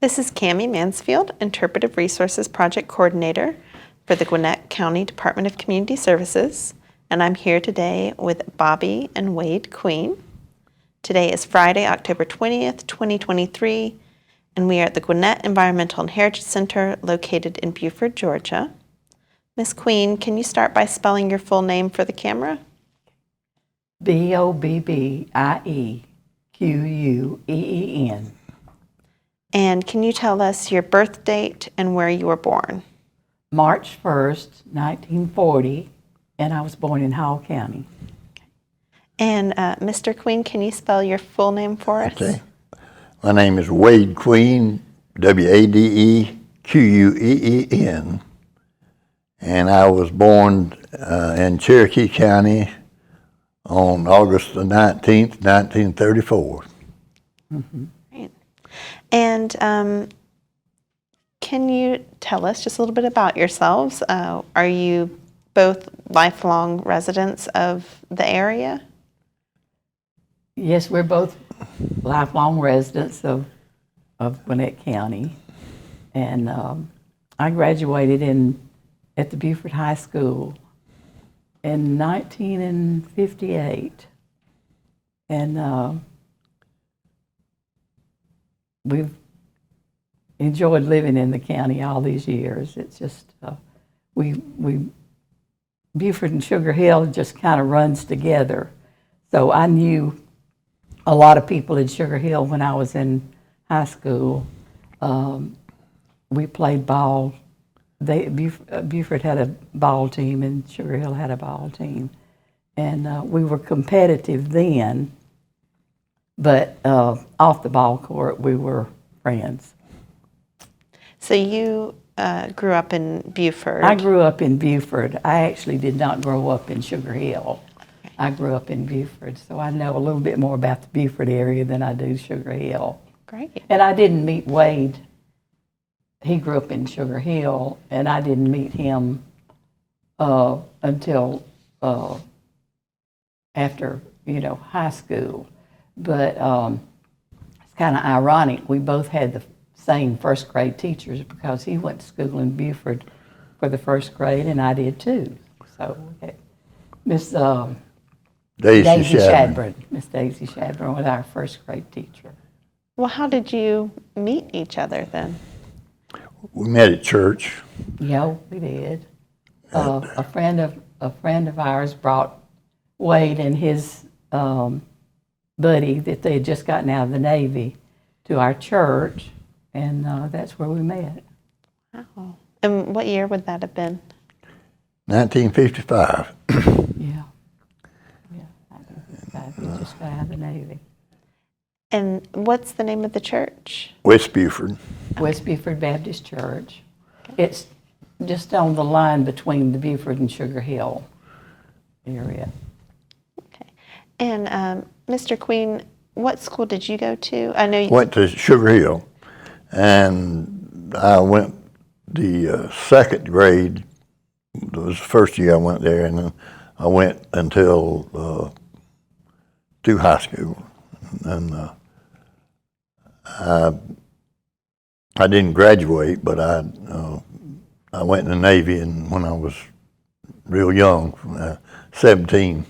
This is Cammie Mansfield, Interpretive Resources Project Coordinator for the Gwinnett County Department of Community Services, and I'm here today with Bobbie and Wade Queen. Today is Friday, October 20th, 2023, and we are at the Gwinnett Environmental and Heritage Center located in Buford, Georgia. Ms. Queen, can you start by spelling your full name for the camera? Bobbiequeen. And can you tell us your birth date and where you were born? March 1st, 1940, and I was born in Hall County. And Mr. Queen, can you spell your full name for us? Okay. My name is Wade Queen, Wadequeen, and I was born in Cherokee County on August the 19th, 1934. Mm-hmm. Great. And can you tell us just a little bit about yourselves? Are you both lifelong residents of the area? Yes, we're both lifelong residents of Gwinnett County, and I graduated at the Buford High School in 1958, and we've enjoyed living in the county all these years. It's just Buford and Sugar Hill just kind of runs together. So I knew a lot of people in Sugar Hill when I was in high school. We played ball. Buford had a ball team and Sugar Hill had a ball team. And we were competitive then, but off the ball court, we were friends. So you grew up in Buford. I grew up in Buford. I actually did not grow up in Sugar Hill. I grew up in Buford, so I know a little bit more about the Buford area than I do Sugar Hill. Great. And I didn't meet Wade. He grew up in Sugar Hill, and I didn't meet him until after, high school. But it's kind of ironic. We both had the same first grade teachers because he went to school in Buford for the first grade, and I did too. So Miss Daisy Shadburn. Miss Daisy Shadburn was our first grade teacher. Well, how did you meet each other then? We met at church. Yeah, we did. A friend of ours brought Wade and his buddy that they had just gotten out of the Navy to our church, and that's where we met. Wow. And what year would that have been? 1955. Yeah, 1955. We just got out of the Navy. And what's the name of the church? West Buford. West Buford Baptist Church. It's just on the line between the Buford and Sugar Hill area. Okay. And Mr. Queen, what school did you go to? I know you went to Sugar Hill, and I went the second grade. It was the first year I went there, and then I went until to high school. And I didn't graduate, but I went in the Navy, and when I was real young, 17,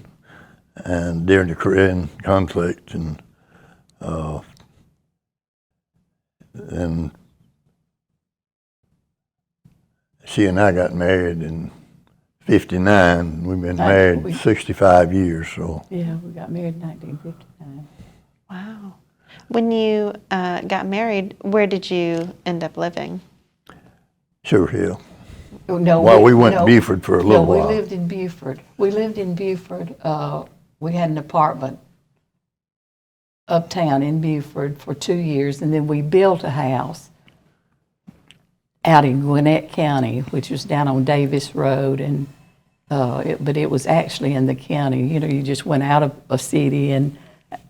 and during the Korean conflict, and she and I got married in '59. We've been married 65 years. So yeah, we got married in 1959. Wow. When you got married, where did you end up living? Sugar Hill. No, we went to Buford for a little while. No, we lived in Buford. We lived in Buford. We had an apartment uptown in Buford for 2 years, and then we built a house out in Gwinnett County, which was down on Davis Road, and but it was actually in the county. You just went out of a city and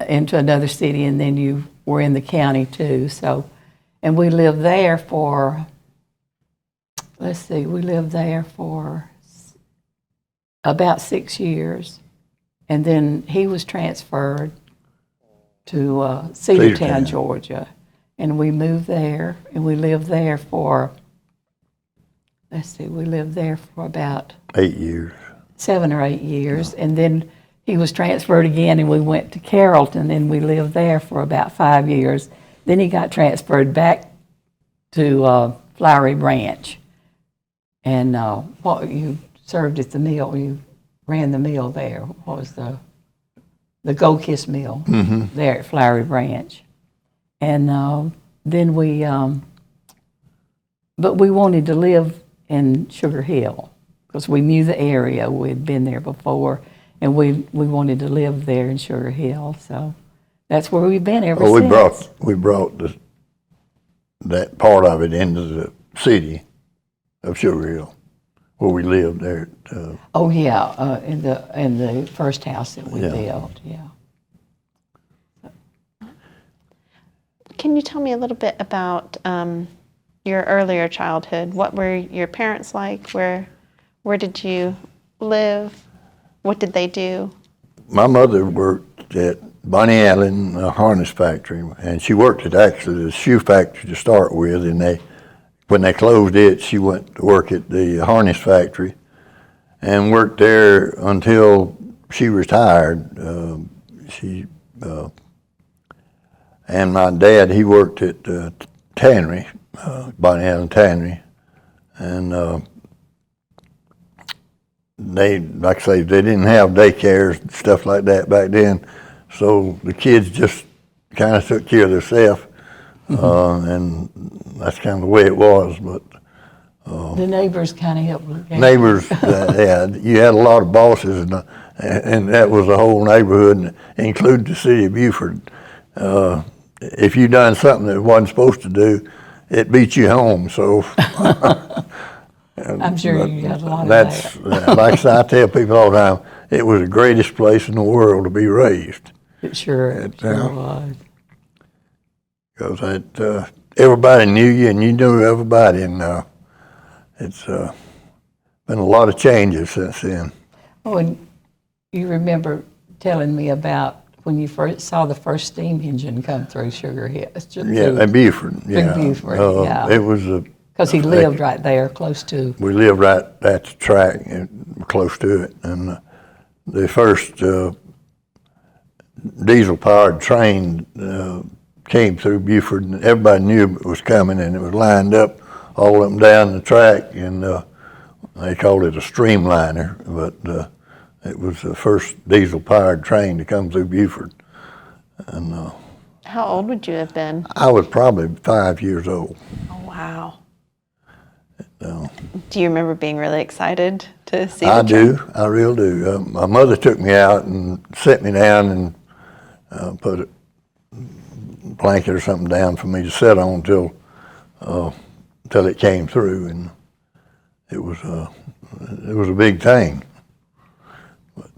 into another city, and then you were in the county too. So, and we lived there for, we lived there for about 6 years, and then he was transferred to Cedartown, Georgia, and we moved there, and we lived there for, we lived there for about 8 years. 7 or 8 years, and then he was transferred again, and we went to Carrollton, and we lived there for about 5 years. Then he got transferred back to Flowery Branch, and what you served at the mill, you ran the mill there. What was the Gold Kiss Mill there at Flowery Branch, and then we, but we wanted to live in Sugar Hill because we knew the area. We'd been there before, and we wanted to live there in Sugar Hill. So that's where we've been ever since. We brought that part of it into the city of Sugar Hill, where we lived there. Oh yeah, in the first house that we built. Yeah. Can you tell me a little bit about your earlier childhood? What were your parents like? Where did you live? What did they do? My mother worked at Bonnie Allen harness factory, and she worked at actually the shoe factory to start with, and when they closed it, she went to work at the harness factory and worked there until she retired. And my dad, he worked at tannery, Bonnie Allen Tannery, and they, like I say, they didn't have daycares and stuff like that back then, so the kids just kind of took care of themselves, and that's kind of the way it was. But the neighbors kind of helped. Neighbors, you had a lot of bosses, and that was the whole neighborhood, including the city of Beaufort. If you done something that wasn't supposed to do, it beat you home. So I'm sure you got a lot of that. Like I tell people all the time, it was the greatest place in the world to be raised. It sure was. Because everybody knew you, and you knew everybody, and it's been a lot of changes since then. Oh, and you remember telling me about when you first saw the first steam engine come through Sugar Hill. Yeah, in Beaufort. Yeah, Beaufort. Yeah. It was because he lived right there, close to. We lived right at the track, close to it, and the first diesel-powered train came through Beaufort, and everybody knew it was coming, and it was lined up all up and down the track, and they called it a streamliner, but it was the first diesel-powered train to come through Beaufort. And How old would you have been? I was probably 5 years old. Oh, wow. Do you remember being really excited to see I the train? do. I really do. My mother took me out and set me down and put a blanket or something down for me to sit on till it came through, and it was a big thing. But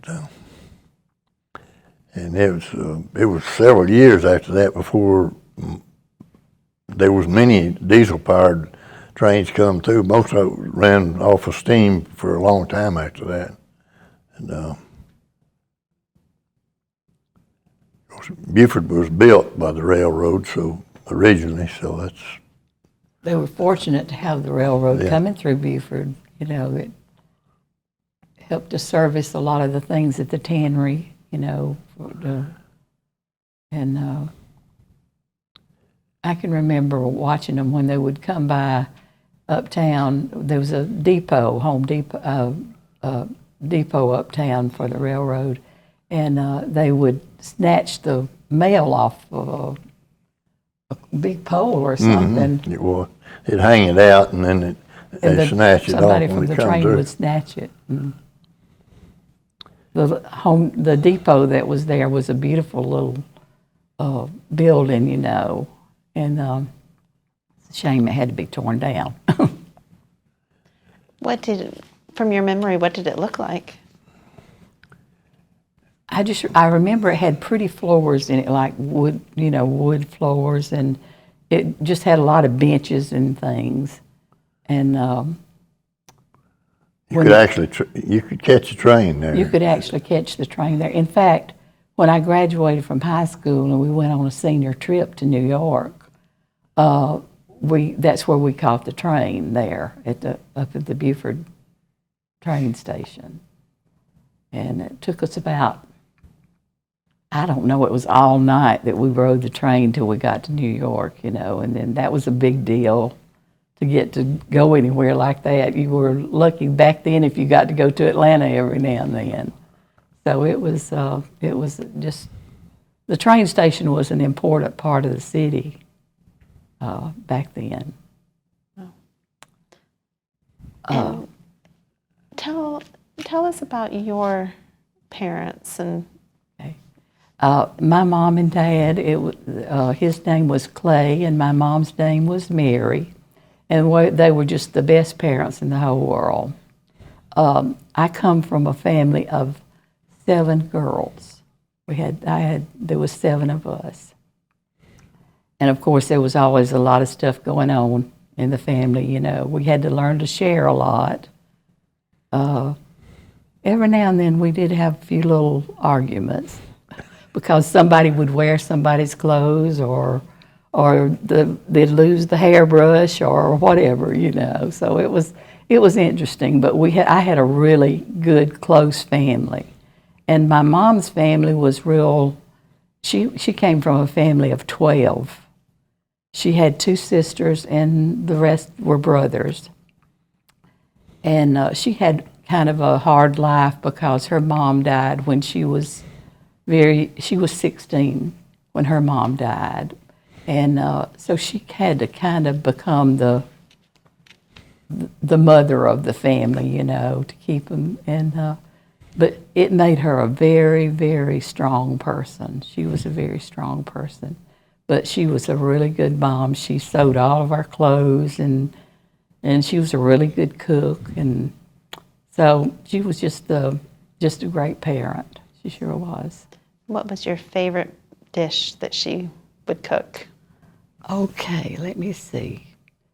and it was several years after that before there was many diesel-powered trains come through. Most of it ran off of steam for a long time after that. And Beaufort was built by the railroad, so originally, so that's. They were fortunate to have the railroad coming through Beaufort. You know, it helped to service a lot of the things at the tannery. You know, and I can remember watching them when they would come by uptown. There was a depot, depot uptown for the railroad, and they would snatch the mail off of a big pole or something. It was. They'd hang it out, and then they'd snatch it off. Somebody from the train would snatch it. The depot that was there was a beautiful little building, you know, and it's a shame it had to be torn down. From your memory, what did it look like? I remember it had pretty floors in it, like wood, you know, wood floors, and it just had a lot of benches and things. And you could catch a train there. You could actually catch the train there. In fact, when I graduated from high school and we went on a senior trip to New York, that's where we caught the train there up at the Buford train station. And it took us about, I don't know, it was all night that we rode the train till we got to New York, and then that was a big deal to get to go anywhere like that. You were lucky back then if you got to go to Atlanta every now and then. So it was just, the train station was an important part of the city back then. And tell us about your parents and. Okay. My mom and dad, his name was Clay and my mom's name was Mary, and they were just the best parents in the whole world. I come from a family of 7 girls. There was 7 of us. And of course, there was always a lot of stuff going on in the family, We had to learn to share a lot. Every now and then we did have a few little arguments because somebody would wear somebody's clothes or they'd lose the hairbrush or whatever, So it was interesting, but I had a really good, close family. And my mom's family was she came from a family of 12. She had 2 sisters and the rest were brothers. And she had kind of a hard life because her mom died when she was 16 when her mom died. And so she had to kind of become the mother of the family, to keep them. But it made her a very, very strong person. She was a very strong person. But she was a really good mom. She sewed all of our clothes, and she was a really good cook. And so she was just a great parent. She sure was. What was your favorite dish that she would cook? Okay, let me see.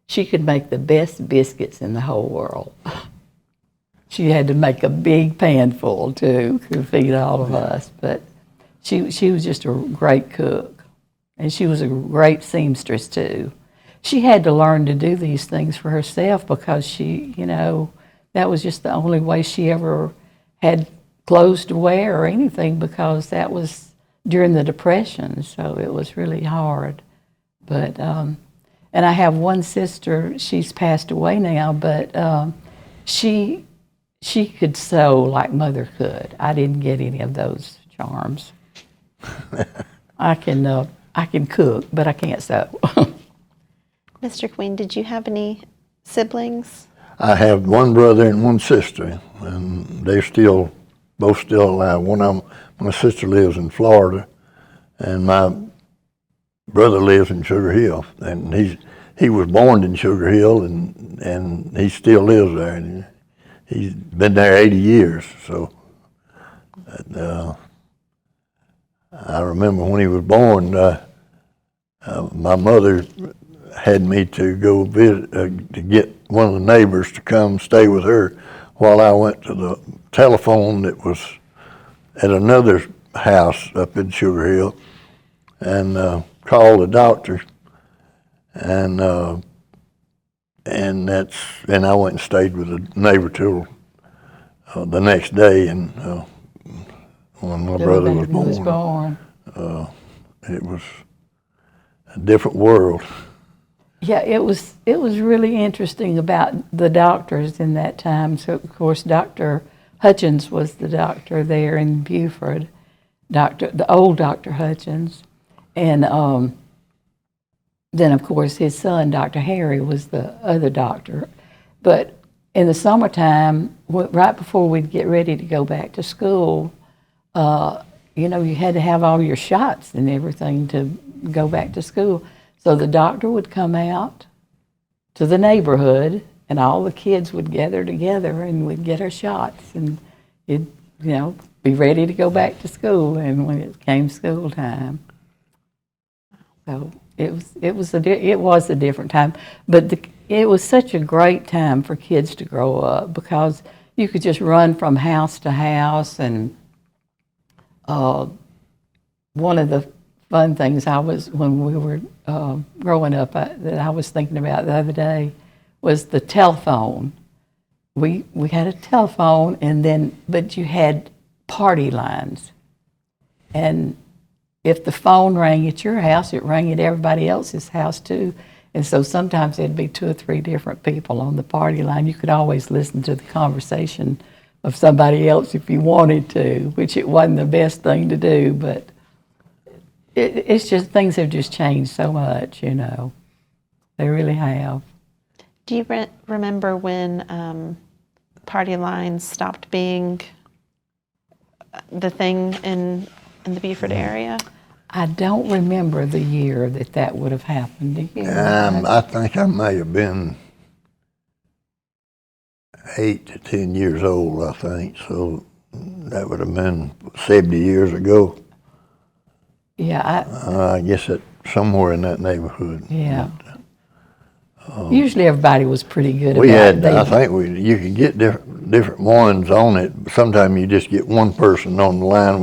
She could make the best biscuits in the whole world. She had to make a big pan full, too, to feed all of us. But she was just a great cook. And she was a great seamstress, too. She had to learn to do these things for herself because she, that was just the only way she ever had clothes to wear or anything, because that was during the Depression, so it was really hard. But, and I have one sister, she's passed away now, but she could sew like Mother could. I didn't get any of those charms. I can cook, but I can't sew. Mr. Queen, did you have any siblings? I have 1 brother and 1 sister, and they're both still alive. One of them, my sister lives in Florida, and my brother lives in Sugar Hill. And he was born in Sugar Hill, and he still lives there. And he's been there 80 years. So I remember when he was born, my mother had me to go visit, to get one of the neighbors to come stay with her while I went to the telephone that was at another house up in Sugar Hill, and called the doctor, and I went and stayed with the neighbor till the next day, and when my brother was born, it was a different world. Yeah, it was really interesting about the doctors in that time. So, of course, Dr. Hutchins was the doctor there in Buford, the old Dr. Hutchins. And then, of course, his son, Dr. Harry, was the other doctor. But in the summertime, right before we'd get ready to go back to school, you had to have all your shots and everything to go back to school. So the doctor would come out to the neighborhood, and all the kids would gather together, and we'd get our shots, and you'd, be ready to go back to school. And when it came school time, so it was a different time, but it was such a great time for kids to grow up because you could just run from house to house, and one of the fun things when we were growing up that I was thinking about the other day was the telephone. We had a telephone, but you had party lines, and if the phone rang at your house, it rang at everybody else's house too. And so sometimes there'd be 2 or 3 different people on the party line. You could always listen to the conversation of somebody else if you wanted to, which it wasn't the best thing to do, but it's just, things have just changed so much, you know. They really have. Do you remember when party lines stopped being the thing in the Beaufort area? I don't remember the year that would have happened. Do you? I think I may have been 8 to 10 years old, I think. So that would have been 70 years ago. Yeah, I guess it somewhere in that neighborhood. Yeah. Usually everybody was pretty good We about had, I think you could get different ones on it. Sometimes you just get one person on the line.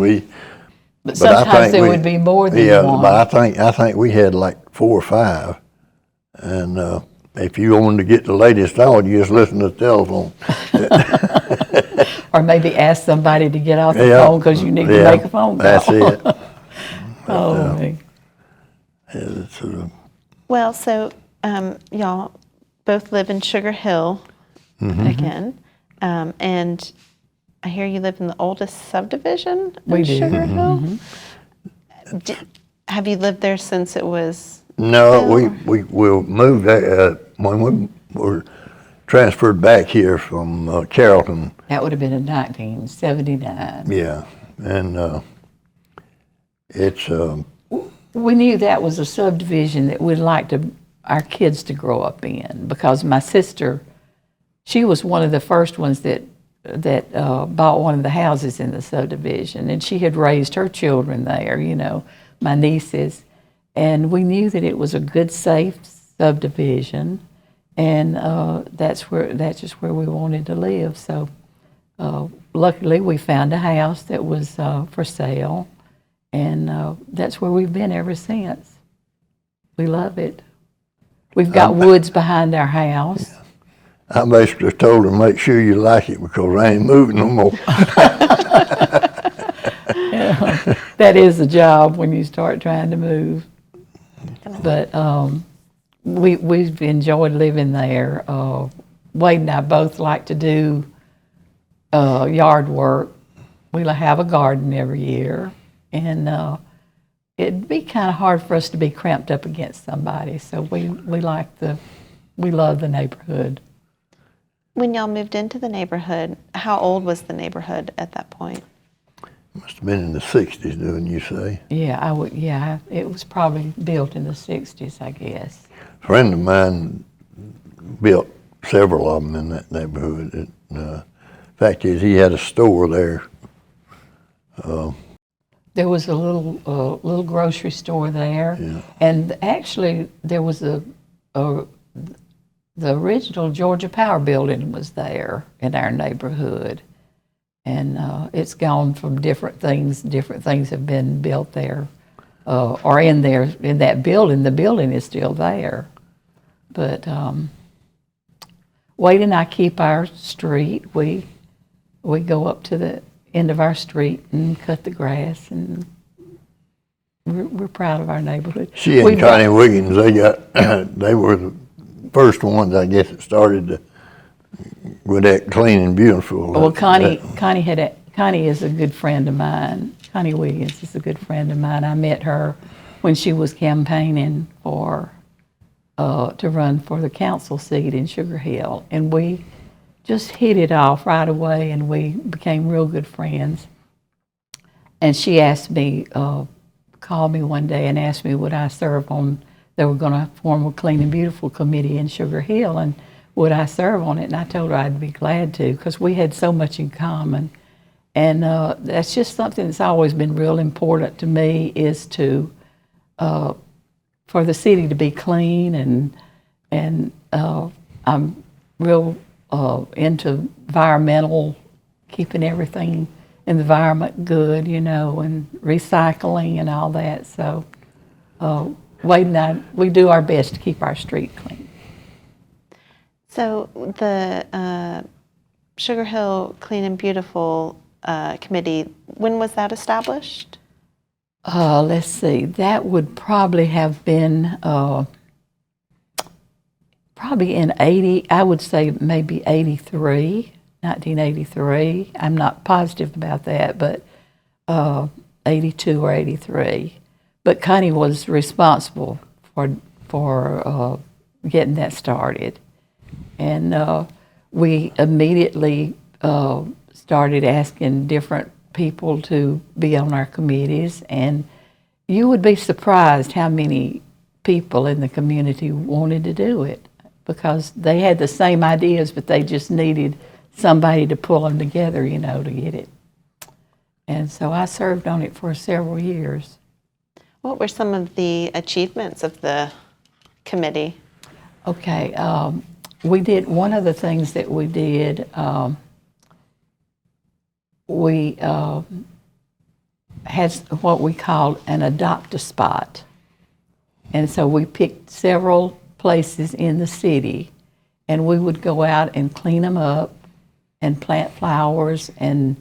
But sometimes there would be more than one. But I think we had like 4 or 5. And if you wanted to get the latest on, you just listen to the telephone. Or maybe ask somebody to get off the phone because you need to make a phone call. That's it. Well, so y'all both live in Sugar Hill again, and I hear you live in the oldest subdivision in Sugar Hill. Have you lived there since it was? No, we moved when we were transferred back here from Carrollton. That would have been in 1979. Yeah, and it's. We knew that was a subdivision that we'd like our kids to grow up in, because my sister, she was one of the first ones that bought one of the houses in the subdivision, and she had raised her children there, you know, my nieces, and we knew that it was a good, safe subdivision, and that's just where we wanted to live. So luckily we found a house that was for sale, and that's where we've been ever since. We love it. We've got woods behind our house. I basically told her, make sure you like it because I ain't moving no more. Yeah, that is a job when you start trying to move. But we've enjoyed living there. Wade and I both like to do yard work. We have a garden every year, and it'd be kind of hard for us to be cramped up against somebody. So we love the neighborhood. When y'all moved into the neighborhood, how old was the neighborhood at that point? Must have been in the 60s, didn't you say? Yeah, Yeah, it was probably built in the 60s, I guess. A friend of mine built several of them in that neighborhood. Fact is, he had a store there. There was a little grocery store there, and actually there was the original Georgia Power building was there in our neighborhood, and it's gone from different things. Different things have been built there, or in that building. The building is still there, but Wade and I keep our street. We go up to the end of our street and cut the grass, and we're proud of our neighborhood. She and Connie Wiggins, they were the first ones, I guess, that started with that clean and beautiful. Well, Connie is a good friend of mine. Connie Wiggins is a good friend of mine. I met her when she was campaigning to run for the council seat in Sugar Hill, and we just hit it off right away, and we became real good friends. And she asked me, called me one day and asked me would I serve on, they were going to form a Clean and Beautiful committee in Sugar Hill, and would I serve on it? And I told her I'd be glad to, because we had so much in common. And that's just something that's always been real important to me, is to, for the city to be clean, and I'm real into environmental, keeping everything in the environment good, you know, and recycling and all that. So Wade and I, we do our best to keep our street clean. So the Sugar Hill Clean and Beautiful Committee, when was that established? Let's see, that would probably have been probably in 80, I would say maybe 83, 1983. I'm not positive about that, but 82 or 83. But Connie was responsible for getting that started. And we immediately started asking different people to be on our committees, and you would be surprised how many people in the community wanted to do it, because they had the same ideas, but they just needed somebody to pull them together, you know, to get it. And so I served on it for several years. What were some of the achievements of the committee? Okay, we did, one of the things that we did, we had what we called an adopt-a-spot. And so we picked several places in the city, and we would go out and clean them up and plant flowers and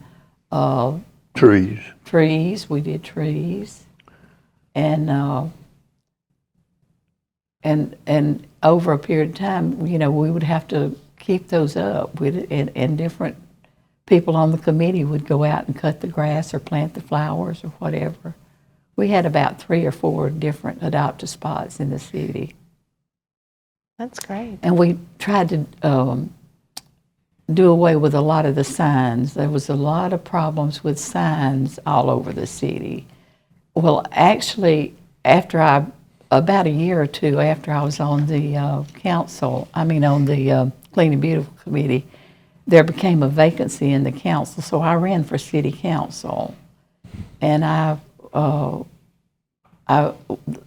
Trees. trees. We did trees. And over a period of time, you know, we would have to keep those up. And different people on the committee would go out and cut the grass or plant the flowers or whatever. We had about 3 or 4 different adopt-a-spots in the city. That's great. And we tried to do away with a lot of the signs. There was a lot of problems with signs all over the city. Well, actually, about a year or two after I was on the on the Clean and Beautiful Committee, there became a vacancy in the council, so I ran for city council. And the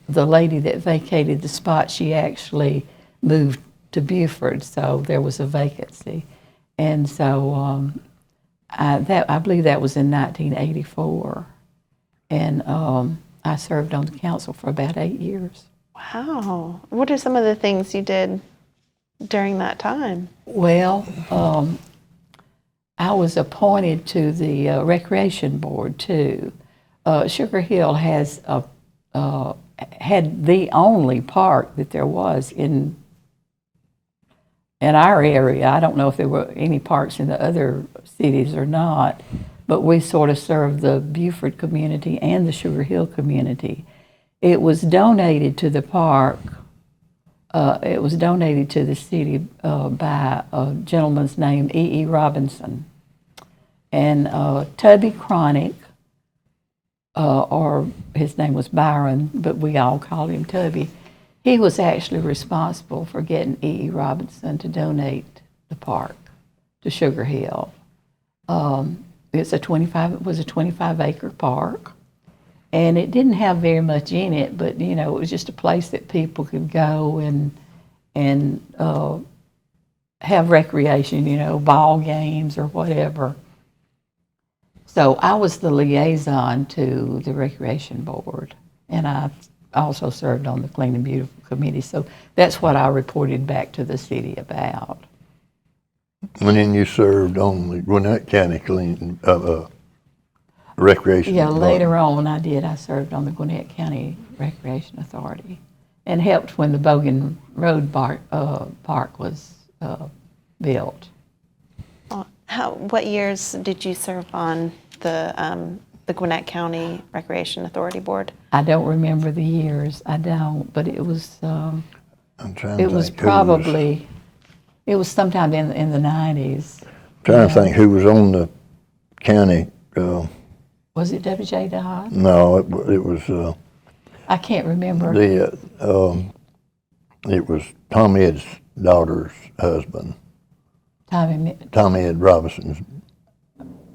lady that vacated the spot, she actually moved to Beaufort, so there was a vacancy. And so I believe that was in 1984. And I served on the council for about 8 years. Wow. What are some of the things you did during that time? Well, I was appointed to the Recreation Board, too. Sugar Hill has had the only park that there was in our area. I don't know if there were any parks in the other cities or not, but we sort of served the Beaufort community and the Sugar Hill community. It was donated to the park. It was donated to the city by a gentleman's name, E.E. Robinson. And Tubby Cronick, or his name was Byron, but we all called him Tubby. He was actually responsible for getting E.E. Robinson to donate the park to Sugar Hill. It was a 25-acre park, and it didn't have very much in it, but you know, it was just a place that people could go and have recreation, you know, ball games or whatever. So I was the liaison to the Recreation Board, and I also served on the Clean and Beautiful Committee. So that's what I reported back to the city about. And then you served on the Gwinnett County Recreation. Yeah, later on I did. I served on the Gwinnett County Recreation Authority and helped when the Bogan Road Park was built. What years did you serve on the Gwinnett County Recreation Authority Board? I don't remember the years. I don't, but it was. I'm trying to it was think probably. It was sometime in the 90s. Trying to think who was on the county. Was it W.J. Dodd? No, it was. I can't remember. It was Tom Ed's daughter's husband. Tom Ed Robinson's.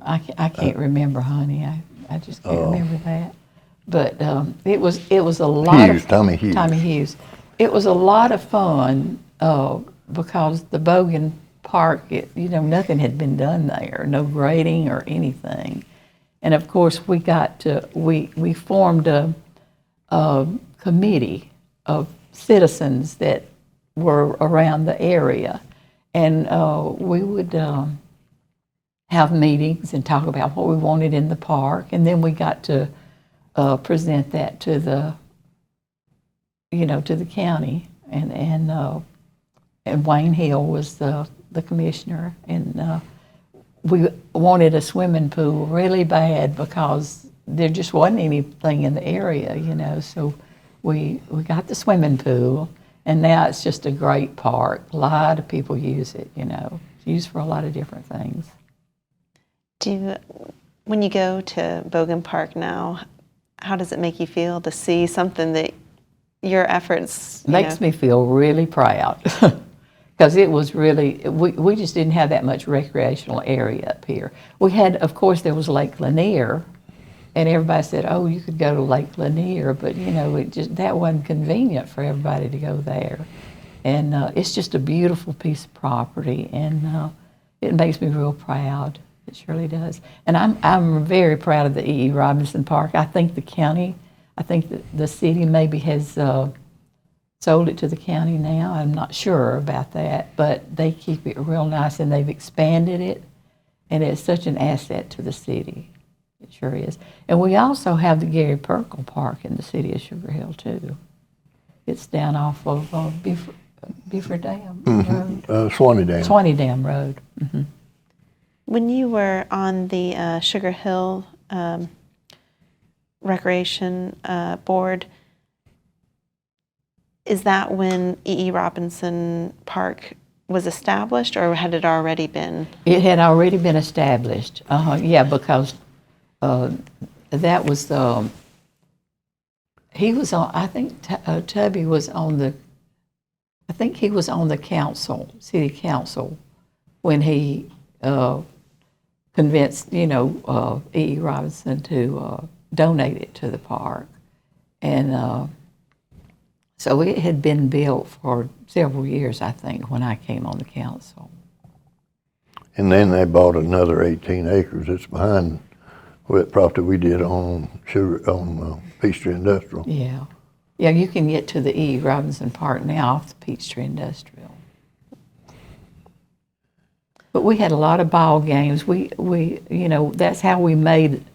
I can't remember, honey. I just can't remember that. But it was a lot of Tommy Hughes. Tommy Hughes. It was a lot of fun because the Bogan Park, nothing had been done there, no grading or anything. And of course, we formed a committee of citizens that were around the area. And we would have meetings and talk about what we wanted in the park. And then we got to present that to the, to the county. And Wayne Hill was the commissioner. And we wanted a swimming pool really bad because there just wasn't anything in the area, so we got the swimming pool, and now it's just a great park. A lot of people use it, It's used for a lot of different things. When you go to Bogan Park now, how does it make you feel to see something that your efforts... Makes me feel really proud. Because it was really, we just didn't have that much recreational area up here. We had, of course, there was Lake Lanier, and everybody said, oh, you could go to Lake Lanier, but that wasn't convenient for everybody to go there. And it's just a beautiful piece of property, and it makes me real proud. It surely does. And I'm very proud of the E.E. Robinson Park. I think the county, the city maybe has sold it to the county now. I'm not sure about that, but they keep it real nice, and they've expanded it, and it's such an asset to the city. It sure is. And we also have the Gary Perkle Park in the city of Sugar Hill, too. It's down off of Beaver Dam Road. Swanee Dam. Swanee Dam Road. Mm-hmm. When you were on the Sugar Hill Recreation Board, is that when E.E. Robinson Park was established, or had it already been? It had already been established. Yeah, because that was he was on. I think Tubby was on the. I think he was on the council, city council, when he convinced E.E. Robinson to donate it to the park, and so it had been built for several years, I think, when I came on the council. And then they bought another 18 acres. It's behind what property we did on Peachtree Industrial. Yeah. Yeah, you can get to the E. Robinson Park now off the Peachtree Industrial. But we had a lot of ball games. We that's how we made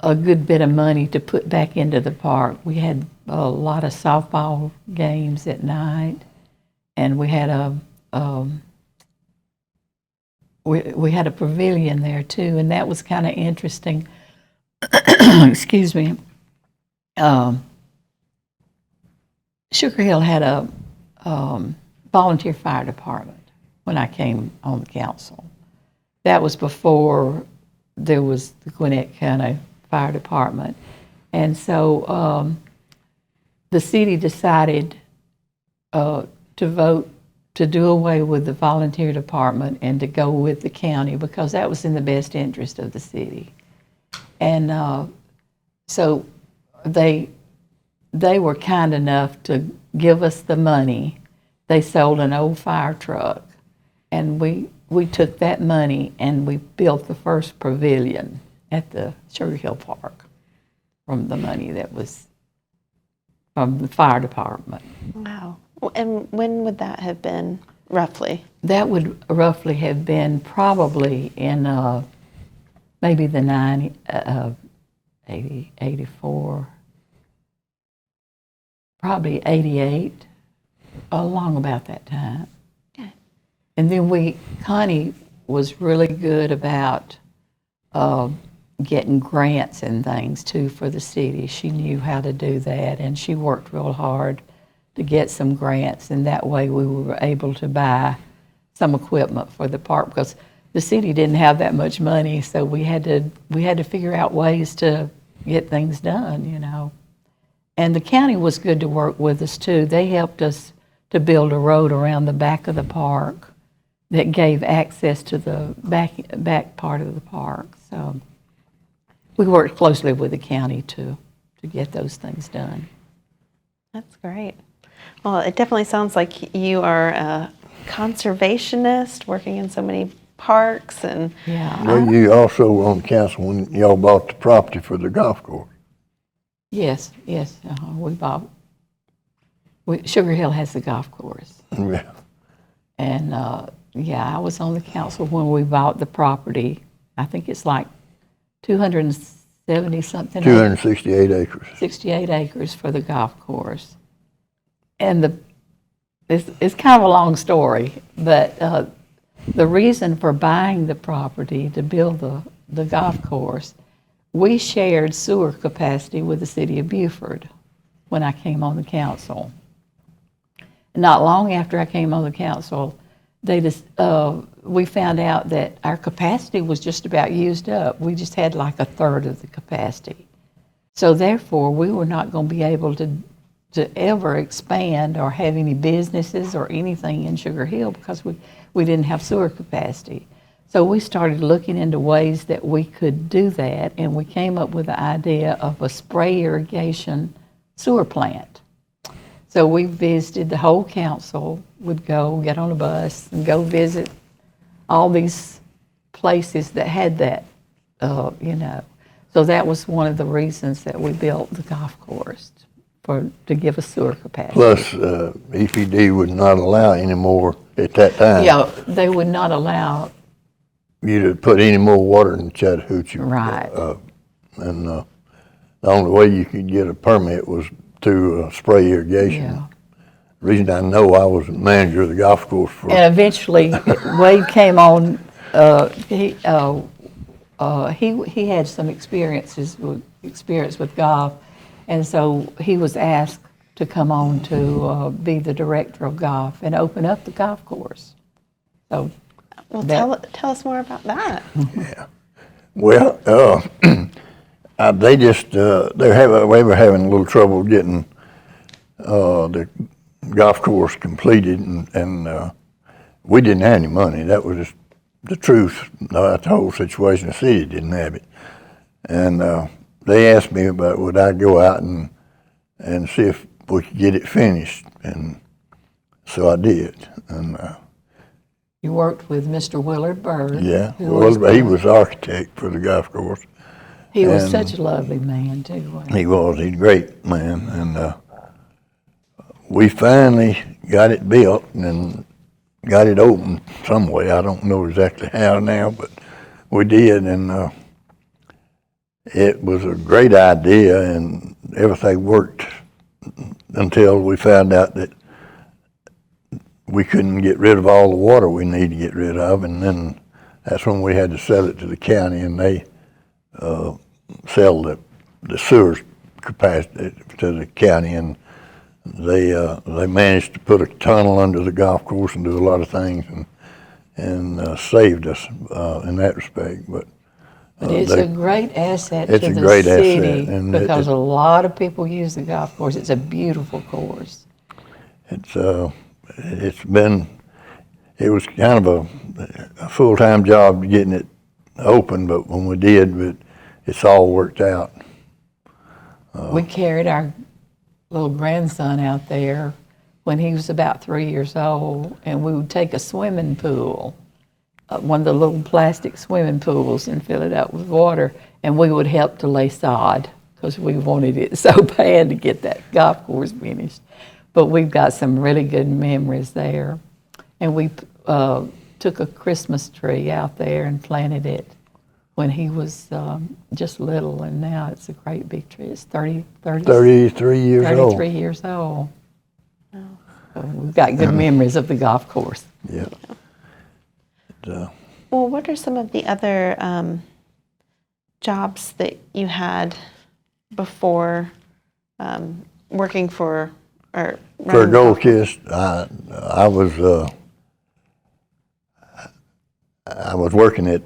a good bit of money to put back into the park. We had a lot of softball games at night, and we had we had a pavilion there too, and that was kind of interesting. Excuse me. Sugar Hill had a volunteer fire department when I came on the council. That was before there was the Gwinnett County Fire Department, and so the city decided to vote to do away with the volunteer department and to go with the county because that was in the best interest of the city. And so they were kind enough to give us the money. They sold an old fire truck, and we took that money and we built the first pavilion at the Sugar Hill Park from the money that was from the fire department. Wow. And when would that have been, roughly? That would roughly have been probably in maybe the 80, 84, probably 88, along about that time. Okay. And then Connie was really good about getting grants and things too for the city. She knew how to do that, and she worked real hard to get some grants, and that way we were able to buy some equipment for the park because the city didn't have that much money, so we had to figure out ways to get things done, And the county was good to work with us too. They helped us to build a road around the back of the park that gave access to the back part of the park. So we worked closely with the county to get those things done. That's great. Well, it definitely sounds like you are a conservationist working in so many parks and... Yeah. Well, you also were on council when y'all bought the property for the golf course. Yes, yes, we bought, Sugar Hill has the golf course. Yeah. And, yeah, I was on the council when we bought the property. I think it's like 270-something 268 acres. 68 acres for the golf course. And it's kind of a long story, but the reason for buying the property to build the golf course, we shared sewer capacity with the city of Beaufort when I came on the council. Not long after I came on the council, we found out that our capacity was just about used up. We just had like a third of the capacity. So therefore, we were not going to be able to ever expand or have any businesses or anything in Sugar Hill because we didn't have sewer capacity. So we started looking into ways that we could do that, and we came up with the idea of a spray irrigation sewer plant. So we visited, the whole council would go, get on a bus, and go visit all these places that had that, So that was one of the reasons that we built the golf course, to give us sewer capacity. Plus, EPD would not allow any more at that time. Yeah, they would not allow. You to put any more water in Chattahoochee. Right. And the only way you could get a permit was through spray irrigation. Yeah. The reason I know, I was manager of the golf course for. And eventually, Wade came on. He had some experience with golf, and so he was asked to come on to be the director of golf and open up the golf course. So, Well, tell us more about that. Yeah. Well, they were having a little trouble getting the golf course completed, and we didn't have any money. That was just the truth. That's the whole situation. The city didn't have it, and they asked me about would I go out and see if we could get it finished, and so I did. And you worked with Mr. Willard Bird. yeah, he was the architect for the golf course. He was such a lovely man too. Wasn't he? He was. He's a great man, and we finally got it built and got it open some way. I don't know exactly how now, but we did, and it was a great idea, and everything worked until we found out that we couldn't get rid of all the water we needed to get rid of, and then that's when we had to sell it to the county, and they sell the sewers capacity to the county, and they managed to put a tunnel under the golf course and do a lot of things, and saved us in that respect. But it's a great asset to the city and because a lot of people use the golf course. It's a beautiful course. It was kind of a full-time job getting it open, but when we did, it's all worked out. We carried our little grandson out there when he was about 3 years old, and we would take a swimming pool, one of the little plastic swimming pools, and fill it up with water, and we would help to lay sod because we wanted it so bad to get that golf course finished. But we've got some really good memories there. And we took a Christmas tree out there and planted it when he was just little, and now it's a great big tree. It's 33 years old. 33 years old. Oh. So we've got good memories of the golf course. Yeah. Well, what are some of the other jobs that you had before working for Gold Kiss? I was working at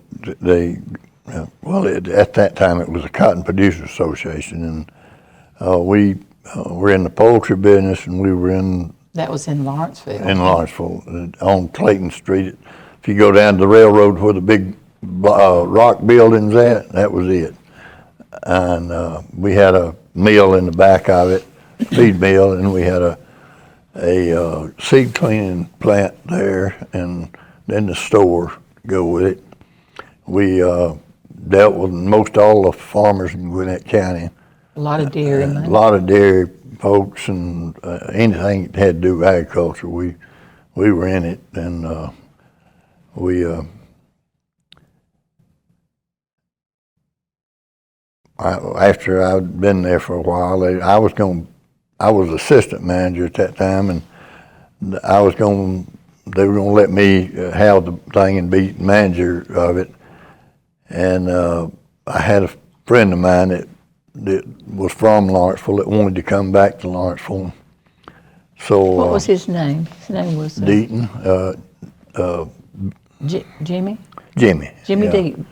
at that time it was a Cotton Producers Association, and we were in the poultry business, and we were in. That was in Lawrenceville. In Lawrenceville, on Clayton Street. If you go down to the railroad where the big rock building's at, that was it. And we had a mill in the back of it, feed mill, and we had a seed cleaning plant there, and then the store to go with it. We dealt with most all the farmers in Gwinnett County, A lot of dairy a money. lot of dairy folks and anything that had to do with agriculture. We were in it, and we. After I'd been there for a while, I was assistant manager at that time, and they were going to let me have the thing and be manager of it. And I had a friend of mine that was from Lawrenceville that wanted to come back to Lawrenceville. So What was his name? His name was Deaton, Jimmy? Jimmy. Jimmy yeah. Deaton.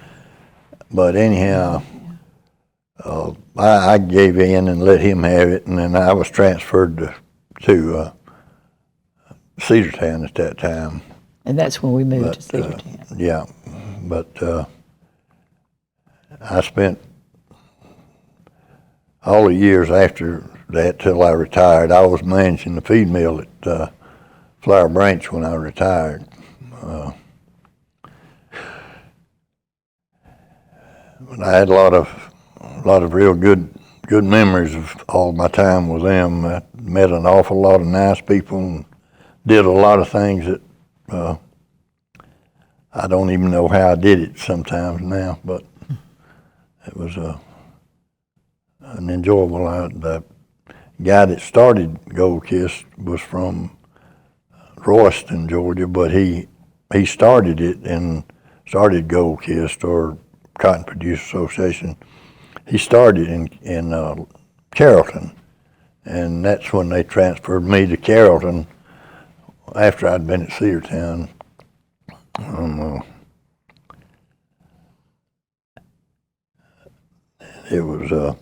But anyhow, I gave in and let him have it, and then I was transferred to Cedartown at that time. And that's when we moved to Cedartown. Yeah, but I spent all the years after that till I retired. I was managing the feed mill at Flower Branch when I retired. But I had a lot of real good memories of all my time with them. I met an awful lot of nice people and did a lot of things that I don't even know how I did it sometimes now, but it was an enjoyable. The guy that started Gold Kiss was from Royston, Georgia, but he started it and started Gold Kiss, or Cotton Producers Association. He started in Carrollton, and that's when they transferred me to Carrollton after I'd been at Cedartown. It was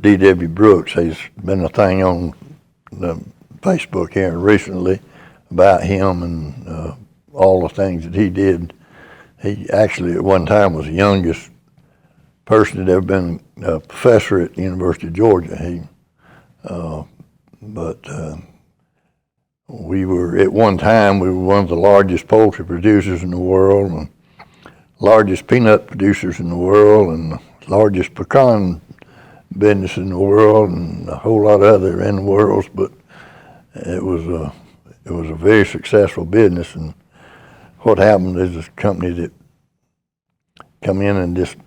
D.W. Brooks. There's been a thing on the Facebook here recently about him and all the things that he did. He actually at one time was the youngest person that ever been a professor at the University of Georgia. We were, at one time, we were one of the largest poultry producers in the world, and largest peanut producers in the world, and the largest pecan business in the world, and a whole lot of other in the world. But it was a very successful business. And what happened is this company that come in and just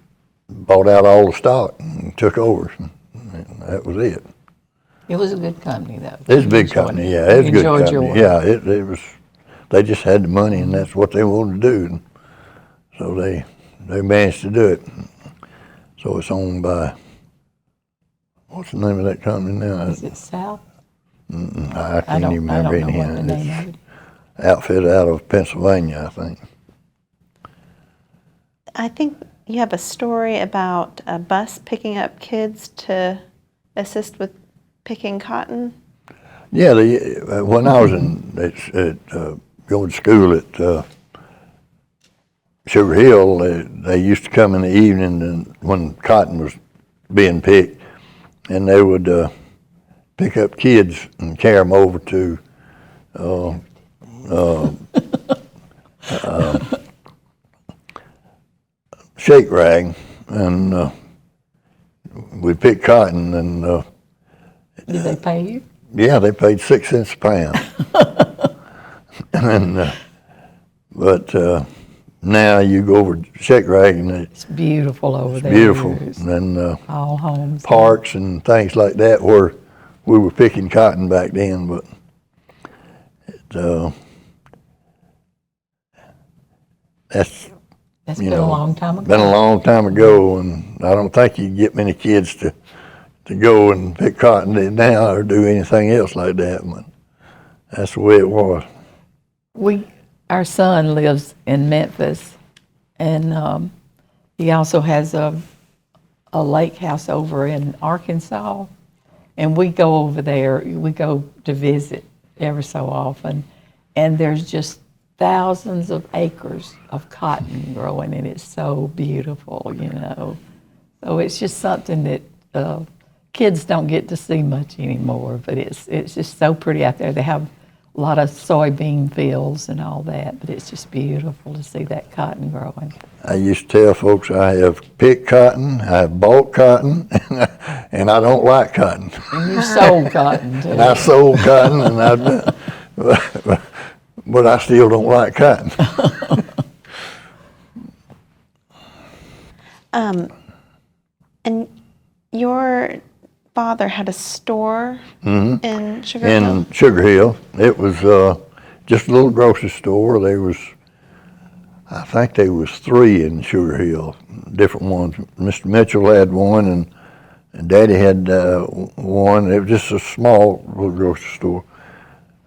bought out all the stock and took over. And that was it. It was a good company, though. It's a big company, yeah. It's a good enjoyed your company. work. Yeah, it was. They just had the money, and that's what they wanted to do. And so they managed to do it. So it's owned by, what's the name of that company now? Is it South? I can't even remember I don't know what the anyhow. name of it. Outfitted out of Pennsylvania, I think. I think you have a story about a bus picking up kids to assist with picking cotton. Yeah, when I was going to school at Sugar Hill, they used to come in the evening and when cotton was being picked, and they would pick up kids and carry them over to shake rag, and we'd pick cotton, and Did they pay you? yeah, they paid 6 cents a pound. And but now you go over to shake rag, and It's beautiful over there. beautiful. It's And all homes. parks and things like that where we were picking cotton back then, but that's That's you been know, a long time ago. been a long time ago, and I don't think you can get many kids to go and pick cotton now or do anything else like that, but that's the way it was. Our son lives in Memphis, and he also has a lake house over in Arkansas, and we go over there. We go to visit ever so often, and there's just thousands of acres of cotton growing, and it's so beautiful, you know. So it's just something that kids don't get to see much anymore, but it's just so pretty out there. They have a lot of soybean fields and all that, but it's just beautiful to see that cotton growing. I used to tell folks I have picked cotton, I have bought cotton, and I don't like cotton. And you sold cotton too. And I sold cotton, but I still don't like cotton. And your father had a store in Sugar Hill? In Sugar Hill. It was just a little grocery store. I think there was 3 in Sugar Hill, different ones. Mr. Mitchell had one, and Daddy had one. It was just a small little grocery store.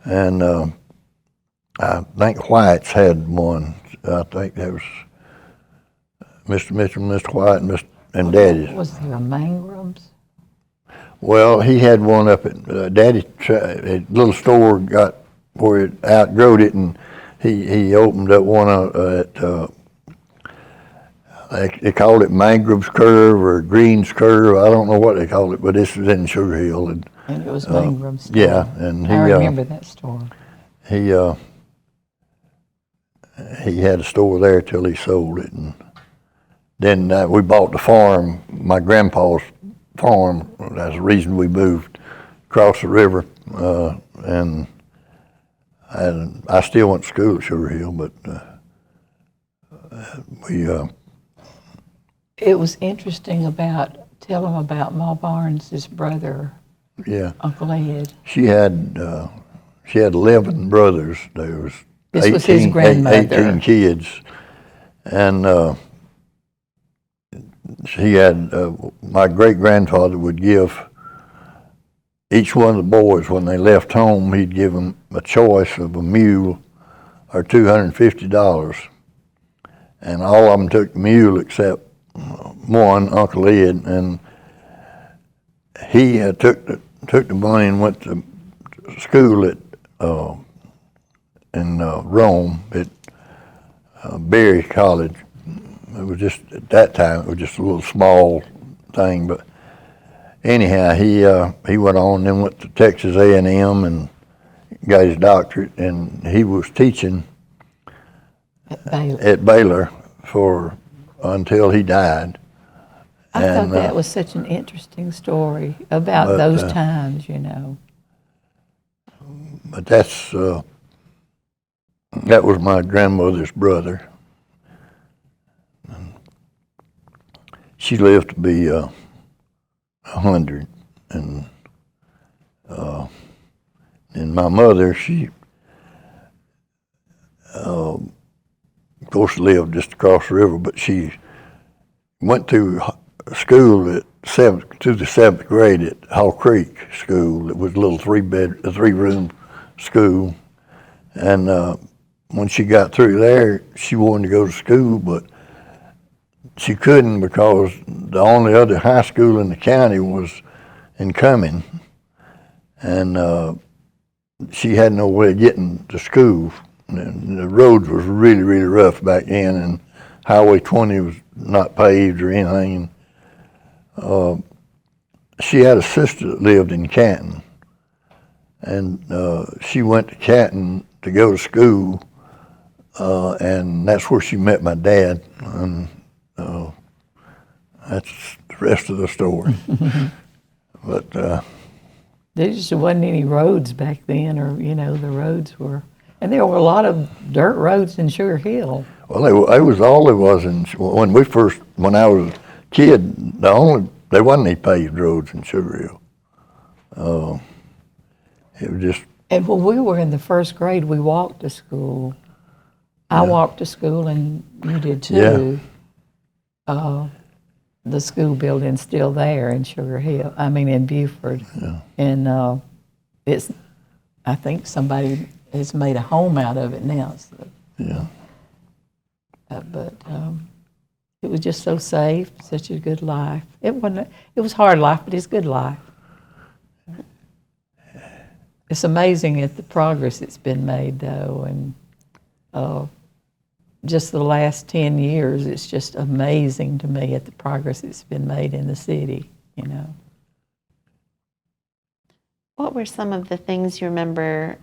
And I think White's had one. I think that was Mr. Mitchell, Mr. White, and Daddy's. Was there a Mangram's? Well, he had one up at Daddy. A little store got where it outgrowed it, and he opened up one at they called it Mangram's Curve or Green's Curve. I don't know what they called it, but this was in Sugar Hill. And it was Mangram's store. Yeah, and I remember that store. He had a store there till he sold it, and then we bought the farm, my grandpa's farm. That's the reason we moved across the river, and I still went to school at Sugar Hill, but we. It was interesting tell them about Ma Barnes' brother, Yeah. Uncle Ed. She had 11 brothers. There was This was his grandmother. 18 kids, and she had my great grandfather would give each one of the boys when they left home. He'd give them a choice of a mule or $250, and all of them took the mule except one, Uncle Ed, and he took the money and went to school at in Rome at Berry College. It was just at that time it was just a little small thing, but anyhow he went on and then went to Texas A&M and got his doctorate, and he was teaching at Baylor for until he died. I thought that was such an interesting story about those times, you know. But that was my grandmother's brother. She lived to be 100, and my mother, she of course lived just across the river, but she went to school to the 7th grade at Hall Creek School. It was a little 3-room school, and when she got through there, she wanted to go to school, but she couldn't because the only other high school in the county was in Cumming, and she had no way of getting to school. And the roads was really, really rough back then, and Highway 20 was not paved or anything. She had a sister that lived in Canton, and she went to Canton to go to school, and that's where she met my dad, and that's the rest of the story. But there just wasn't any roads back then, or, you know, the roads were, and there were a lot of dirt roads in Sugar Hill. Well, it was all there was when I was a kid. There wasn't any paved roads in Sugar Hill. It was just. And when we were in the 1st grade, we walked to school. I walked to school, and you did too. Yeah. The school building's still there in Sugar Hill. I mean, in Beaufort. Yeah. And I think somebody has made a home out of it now. So. Yeah. But it was just so safe, such a good life. It was hard life, but it's good life. It's amazing at the progress that's been made, though, and just the last 10 years, it's just amazing to me at the progress that's been made in the city, you know. What were some of the things you remember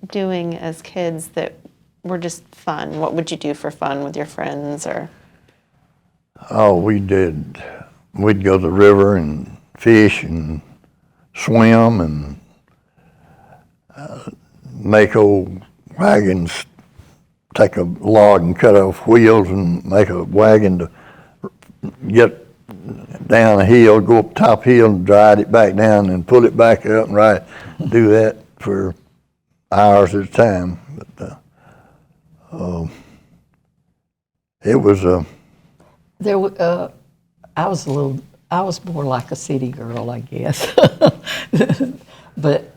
doing as kids that were just fun? What would you do for fun with your friends? Or Oh, we'd go to the river and fish and swim and make old wagons, take a log and cut off wheels and make a wagon to get down a hill, go up top hill and ride it back down and pull it back up and do that for hours at a time. But it was I was more like a city girl, I guess. But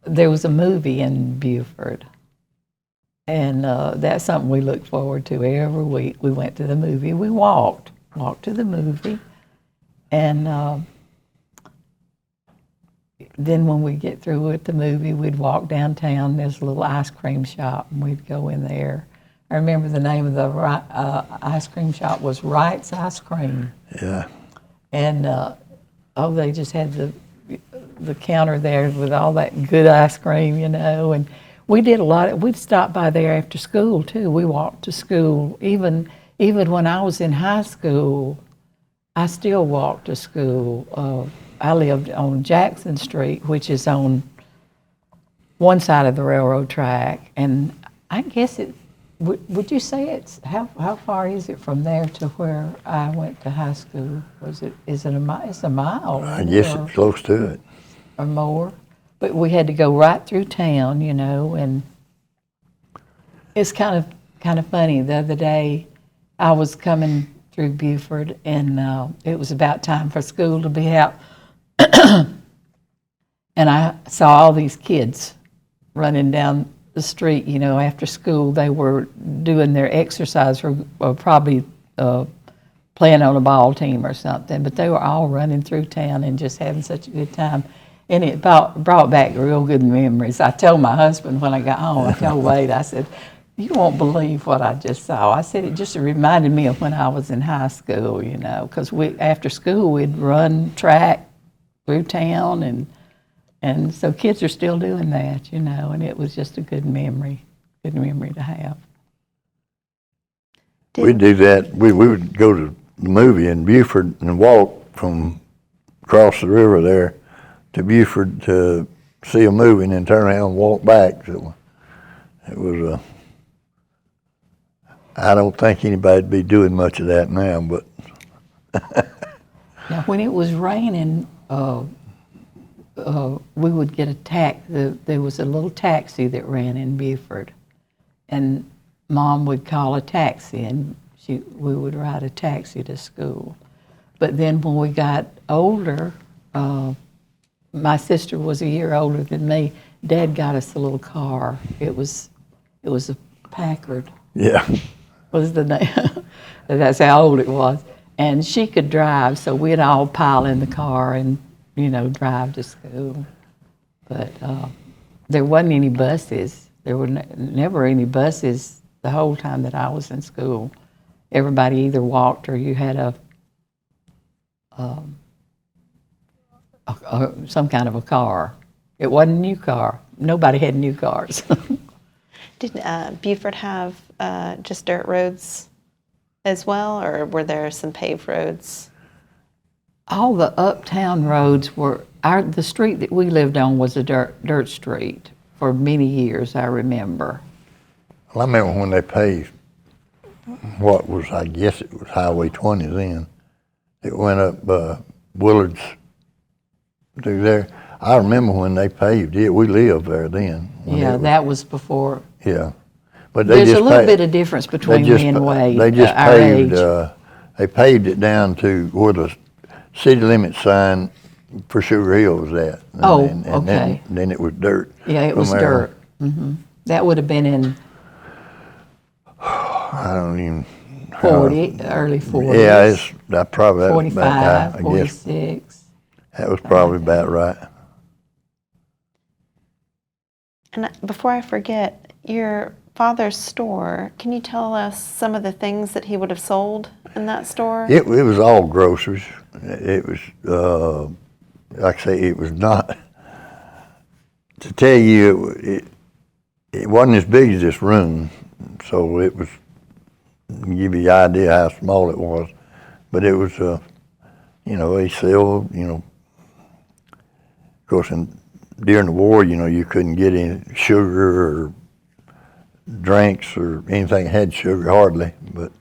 there was a movie in Beaufort, and that's something we looked forward to every week. We went to the movie. We walked to the movie, and then when we get through with the movie, we'd walk downtown. There's a little ice cream shop, and we'd go in there. I remember the name of the ice cream shop was Wright's Ice Cream. Yeah. And they just had the counter there with all that good ice cream, and we did we'd stop by there after school too. We walked to school. Even when I was in high school, I still walked to school. I lived on Jackson Street, which is on one side of the railroad track, and I guess would you say it's how far is it from there to where I went to high school? Is it a mile? It's a mile. I guess it's close to it. Or more. But we had to go right through town, and it's kind of funny. The other day I was coming through Beaufort, and it was about time for school to be out. And I saw all these kids running down the street, after school. They were doing their exercise or probably playing on a ball team or something, but they were all running through town and just having such a good time. And it brought back real good memories. I told my husband when I got home, I told Wade, I said, "You won't believe what I just saw." I said, it just reminded me of when I was in high school, because after school we'd run track through town, and so kids are still doing that, and it was just a good memory to have. We'd do that. We would go to the movie in Beaufort and walk from across the river there to Beaufort to see a movie and then turn around and walk back. So it was I don't think anybody'd be doing much of that now, but. Now, when it was raining, we would get a there was a little taxi that ran in Beaufort, and Mom would call a taxi, and we would ride a taxi to school. But then when we got older, my sister was a year older than me. Dad got us a little car. It was a Packard. Yeah. Was the name? That's how old it was. And she could drive, so we'd all pile in the car and drive to school. But there wasn't any buses. There were never any buses the whole time that I was in school. Everybody either walked or you had some kind of a car. It wasn't a new car. Nobody had new cars. did Beaufort have just dirt roads as well, or were there some paved roads? All the uptown roads were, the street that we lived on was a dirt street for many years, I remember. Well, I remember when they paved I guess it was Highway 20 then. It went up Willard's through there. I remember when they paved it. We lived there then. Yeah, that was before. Yeah. But There's a little bit of difference between me and Wade. They just our paved. age. They paved it down to where the city limit sign for Sugar Hill was at. And okay. Then it was dirt. Yeah, it was dirt. Mm-hmm. That would have been in I don't even. 40, early 40s. Yeah, that probably 45, about, I 46. guess that was probably about right. And before I forget, your father's store, can you tell us some of the things that he would have sold in that store? It was all groceries. It was, like I say, it was not, to tell you, it wasn't as big as this room, so it was, give you the idea how small it was. But it was, they sell, of course, during the war, you couldn't get any sugar or drinks or anything that had sugar, hardly. But,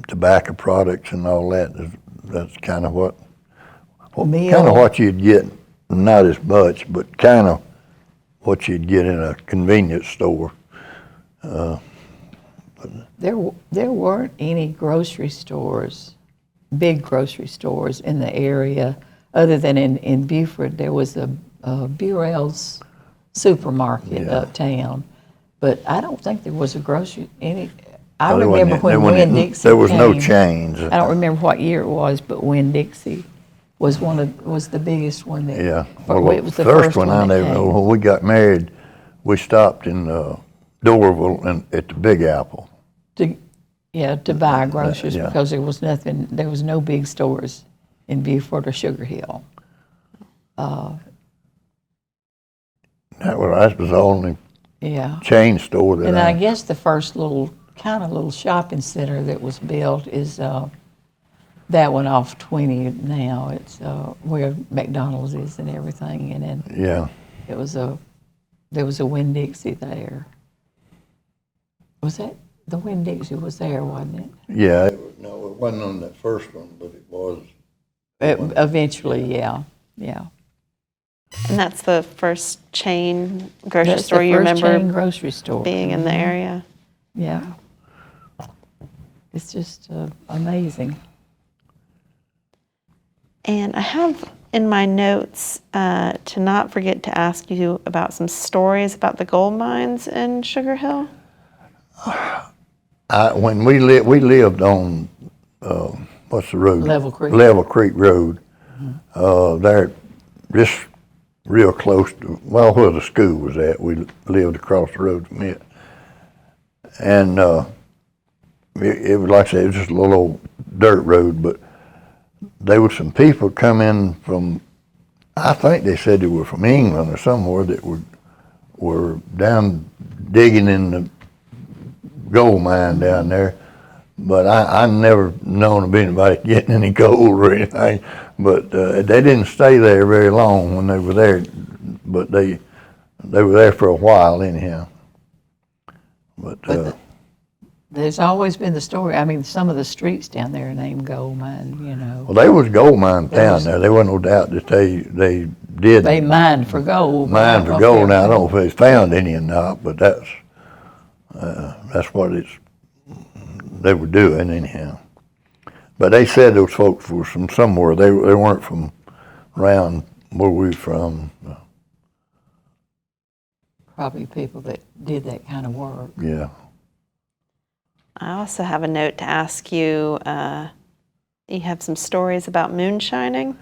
tobacco products and all that's kind of what you'd get, not as much, but kind of what you'd get in a convenience store. There weren't any grocery stores, big grocery stores in the area, other than in Beaufort. There was a Burrell's supermarket uptown, but I don't think there was a grocery I remember when Winn-Dixie there was no came. chains. I don't remember what year it was, but Winn-Dixie was the biggest one that. Yeah. Well, it was the first one I that never know. came. When we got married, we stopped in Doraville and at the Big Apple. To buy groceries yeah. because there was no big stores in Beaufort or Sugar Hill. That was the only chain store that And I guess the first little shopping center that was built is that one off 20 now. It's where McDonald's is and everything. And then there was a Winn-Dixie there. Was that the Winn-Dixie was there, wasn't it? Yeah, no, it wasn't on that first one, but it was. Eventually, yeah. And that's the first chain grocery That's store the you first remember chain grocery store being in the area? Yeah. It's just amazing. And I have in my notes to not forget to ask you about some stories about the gold mines in Sugar Hill. When we lived on what's the road? Level Creek. Level Creek Road. There, just real close to where the school was at. We lived across the road from it, and it was like I said, it was just a little old dirt road. But there were some people coming from, I think they said they were from England or somewhere, that were down digging in the gold mine down there. But I never known of anybody getting any gold or anything. But they didn't stay there very long when they were there. But they were there for a while anyhow. But there's always been the story. I mean, some of the streets down there are named Gold Mine, well, there was gold mine down there. There wasn't no doubt that they did. They mined for gold. Mine for gold. Now I don't know if they found any or not, but that's what they were doing anyhow. But they said those folks were from somewhere. They weren't from around where we were from. Probably people that did that kind of work. Yeah. I also have a note to ask you. You have some stories about moonshining?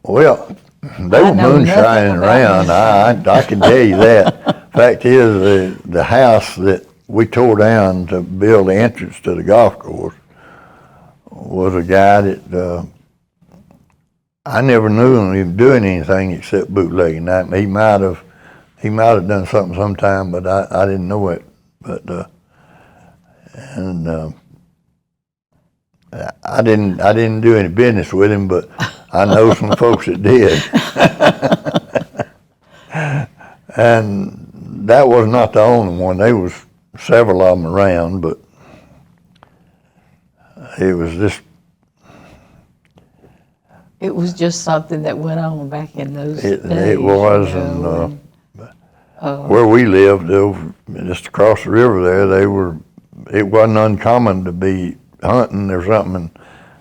Well, they were moonshining around. I can tell you that. Fact is, the house that we tore down to build the entrance to the golf course was a guy that I never knew him doing anything except bootlegging. Now, he might have done something sometime, but I didn't know it. But I didn't do any business with him, but I know some folks that did. And that was not the only one. There was several of them around, but it was just something that went on back in those days. It was, and where we lived, over just across the river there, it wasn't uncommon to be hunting or something and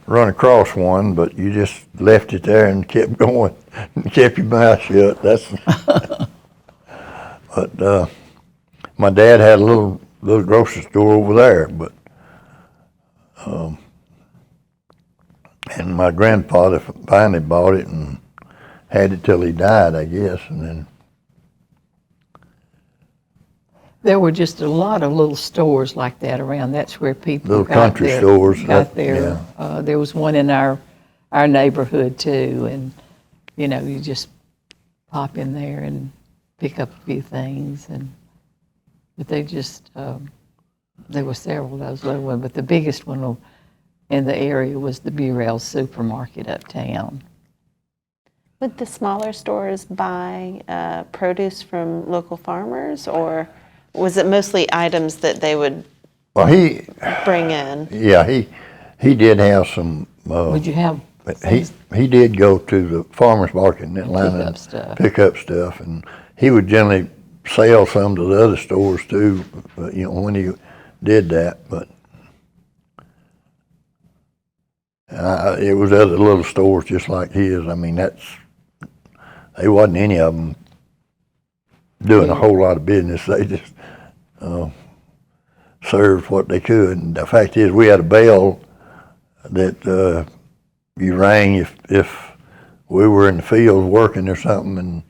run across one, but you just left it there and kept going and kept your mouth shut. But my dad had a little grocery store over there, but and my grandfather finally bought it and had it till he died, I guess, and then. There were just a lot of little stores like that around. That's where people Little country stores. Got there. There was one in our neighborhood too, and you just pop in there and pick up a few things. But they just, there were several of those little ones, but the biggest one in the area was the Burrell Supermarket uptown. Would the smaller stores buy produce from local farmers, or was it mostly items that they would Well, bring in? yeah, he did have some. Would you have He did go to the farmers market in Atlanta pick up stuff? pick up stuff, and he would generally sell some to the other stores too. When he did that, but it was other little stores just like his. I mean, they wasn't any of them doing a whole lot of business. They just served what they could. And the fact is, we had a bell that you rang if we were in the field working or something, and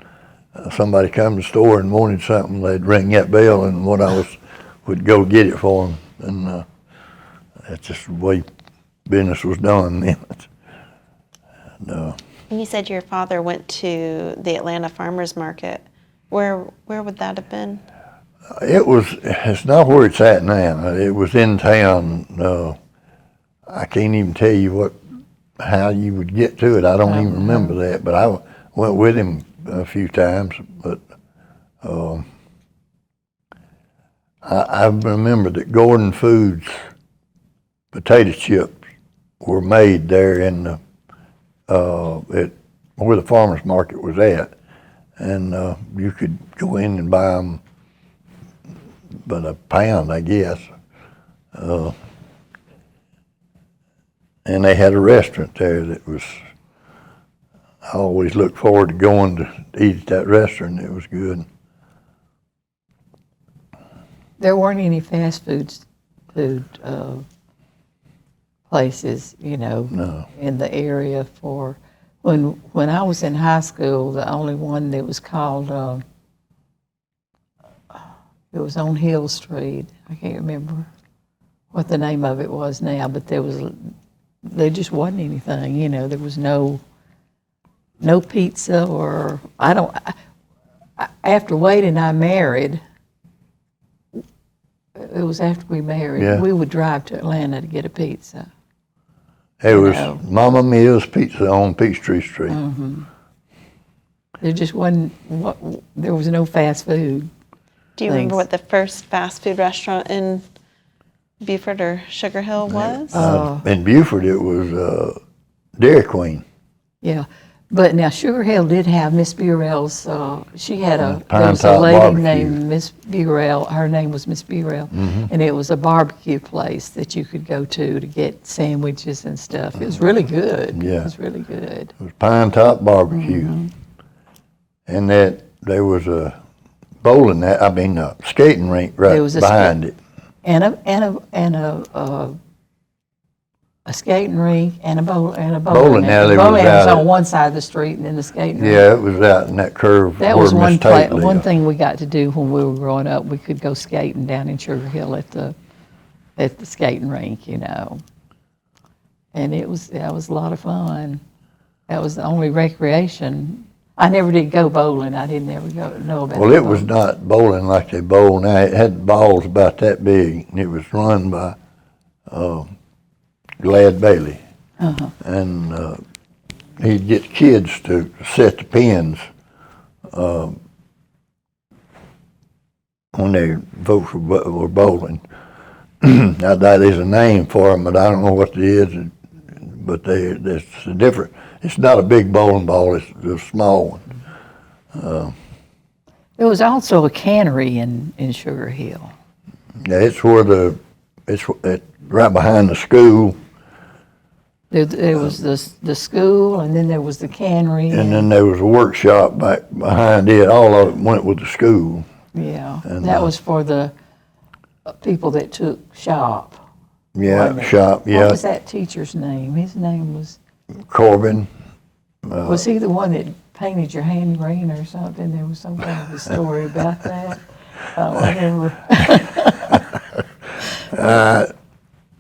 somebody come to the store and wanted something, they'd ring that bell, and would go get it for them. And that's just the way business was done then. And you said your father went to the Atlanta Farmers Market. Where would that have been? It's not where it's at now. It was in town. I can't even tell you how you would get to it. I don't even remember that, but I went with him a few times. But I remember that Gordon Foods potato chips were made there in where the farmers market was at, and you could go in and buy them, but a pound, I guess. And they had a restaurant there that was. I always looked forward to going to eat at that restaurant. It was good. There weren't any fast food places, No. in the area for when I was in high school. The only one that was called it was on Hill Street. I can't remember what the name of it was now, but there just wasn't anything. There was no pizza, or after Wade and I married. It was after we married. Yeah. We would drive to Atlanta to get a pizza. It was Mama Mia's Pizza on Peachtree Street. Mm-hmm. There just wasn't. There was no fast food. Do you remember what the first fast food restaurant in Beaufort or Sugar Hill was? In Beaufort, it was Dairy Queen. Yeah, but now Sugar Hill did have Miss Burrell's. She had there Pine was a Top lady Barbecue. named Miss Burrell. Her name was Miss Burrell, and it was a barbecue place that you could go to get sandwiches and stuff. It was really good. Yeah. It was really good. It was Pine Top Barbecue. And that there was a bowling, a skating rink right There was a behind it. And a skating rink and a bowling Bowling alley The bowling was alley was out on one side of the street, and then the skating rink. Yeah, it was out in that curve That where was Miss Tate lived. one thing we got to do when we were growing up. We could go skating down in Sugar Hill at the skating rink, and that was a lot of fun. That was the only recreation. I never did go bowling. I didn't ever know about. Well, it was not bowling like they bowl now. It had balls about that big, and it was run by Glad Bailey. And he'd get kids to set the pins when they folks were bowling. Now, there's a name for them, but I don't know what it is. But it's different. It's not a big bowling ball. It's a small one. There was also a cannery in Sugar Hill. Yeah, it's right behind the school. There was the school, and then there was the cannery. And then there was a workshop back behind it. All of it went with the school. Yeah, And, that was for the people that took shop. Yeah, wasn't it? shop, yeah. What was that teacher's name? His name was, Corbin. was he the one that painted your hand green or something? There was some kind of a story about that. Whatever.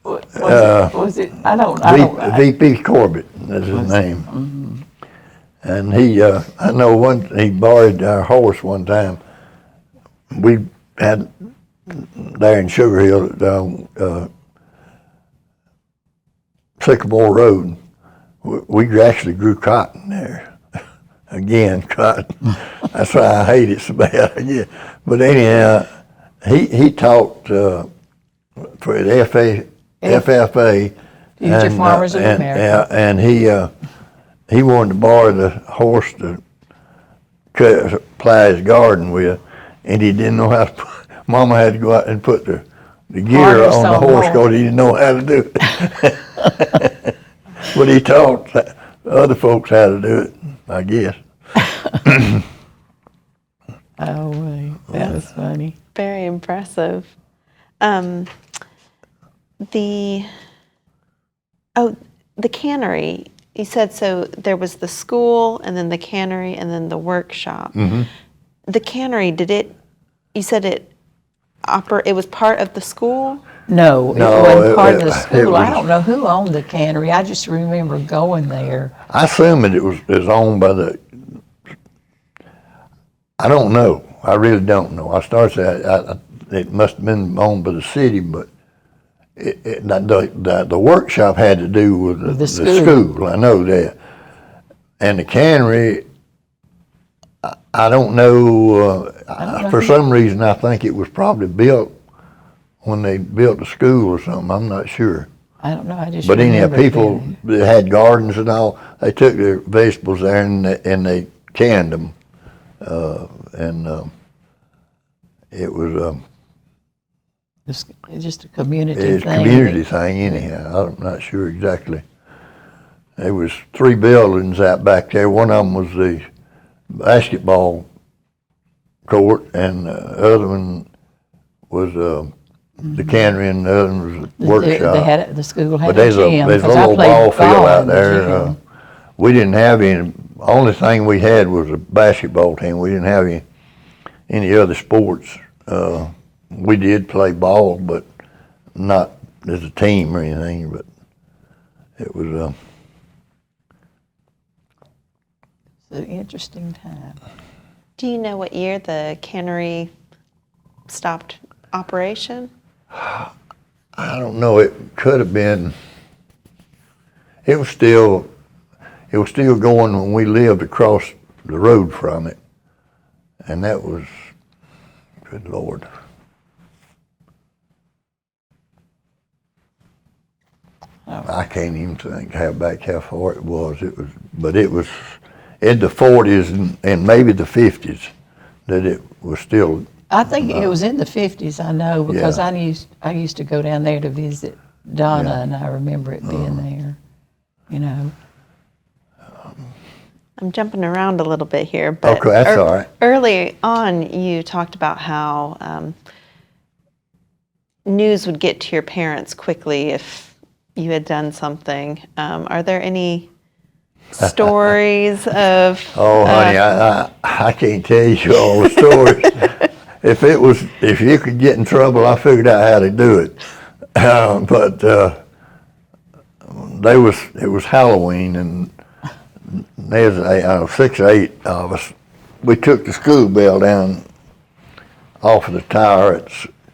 Was it? I don't. VP Corbett, that's his name. And I know he borrowed our horse one time. We had there in Sugar Hill down Sycamore Road. We actually grew cotton there. Again, cotton. That's why I hate it so bad. Yeah. But anyhow, he taught for the FFA. Future Farmers of America. And he wanted to borrow the horse to plow his garden with, and he didn't know how to. Mama had to go out and put the gear on the horse because he didn't know how to do it. But he taught other folks how to do it, I guess. Oh, wait, that was funny. Very impressive. The cannery, you said, so there was the school and then the cannery and then the workshop. Mm-hmm. The cannery, you said it was part of the school? No, it No, wasn't part of the it school. I was- don't know who owned the cannery. I just remember going there. I assume it was owned by I don't know. I really don't know. I started saying it must have been owned by the city, but the workshop had to do with the school. I know that. And the cannery, I don't know. For some reason, I think it was probably built when they built the school or something. I'm not sure. I don't know. I just But anyhow, remember people being- that had gardens and all, they took their vegetables there and they canned them. It was It's just a community it's a thing. community thing anyhow. I'm not sure exactly. There was 3 buildings out back there. One of them was the basketball court, and the other one was the cannery, and the other one was the workshop. The school had But a there's gym. a 'cause I little played ball field ball out in the there. gym. We didn't have any. Only thing we had was a basketball team. We didn't have any other sports. We did play ball, but not as a team or anything. But it was. It's an interesting time. Do you know what year the cannery stopped operation? I don't know. It could have been. It was still going when we lived across the road from it, and that was, good Lord. I can't even think how far it was. But it was in the 40s and maybe the 50s that it was still. I think it was in the 50s, I know, because Yeah. I used to go down there to visit Donna, Yeah. and I remember it being there, you know. I'm jumping around a little bit here, but Okay, that's all right. Early on, you talked about how news would get to your parents quickly if you had done something. Are there any stories of? Oh, honey, I can't tell you all the stories. If you could get in trouble, I figured out how to do it. But it was Halloween, and there was 6 or 8 of us. We took the school bell down off of the tower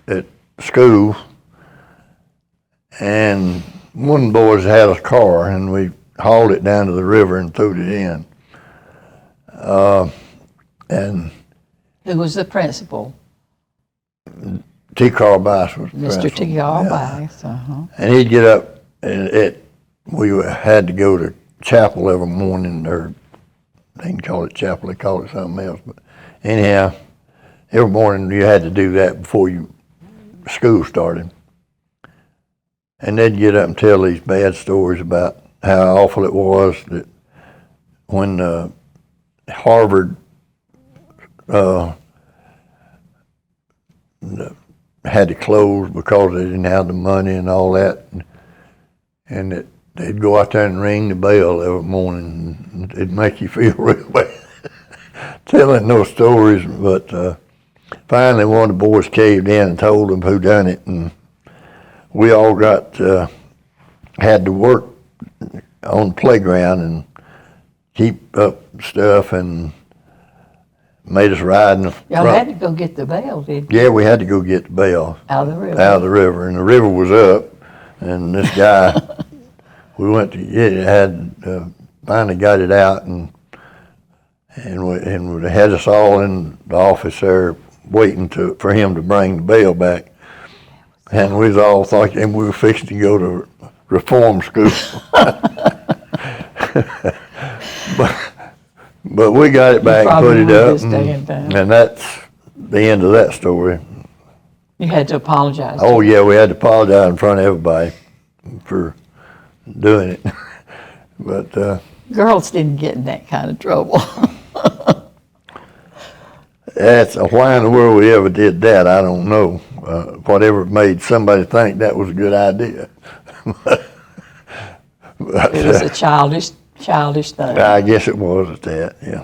at school, and one of the boys had a car, and we hauled it down to the river and threw it in. And Who was the principal? T. Carl Bice was the Mr. principal. T. R. Yeah. Bice, uh-huh. And he'd get up, and we had to go to chapel every morning, or they didn't call it chapel, they called it something else. But anyhow, every morning you had to do that before school started. And they'd get up and tell these bad stories about how awful it was that when Harvard had to close because they didn't have the money and all that, and that they'd go out there and ring the bell every morning, and it'd make you feel real bad telling those stories. But finally, one of the boys caved in and told them who done it, and we all had to work on the playground, and keep up stuff and made us ride in the Y'all front. had to go get the bell, didn't you? Yeah, we had to go get the bell Out of the river. out of the river, and the river was up, and this guy, we went to get it, finally got it out, and they had us all in the office there waiting for him to bring the bell back, and we was all thinking we were fixing to go to reform school. But we got it back, put it up, and that's the end of that story. You had to apologize. Oh yeah, we had to apologize in front of everybody for doing it. But Girls didn't get in that kind of trouble. that's why in the world we ever did that, I don't know. Whatever made somebody think that was a good idea. But, It was a childish thing. I guess it was at that, yeah.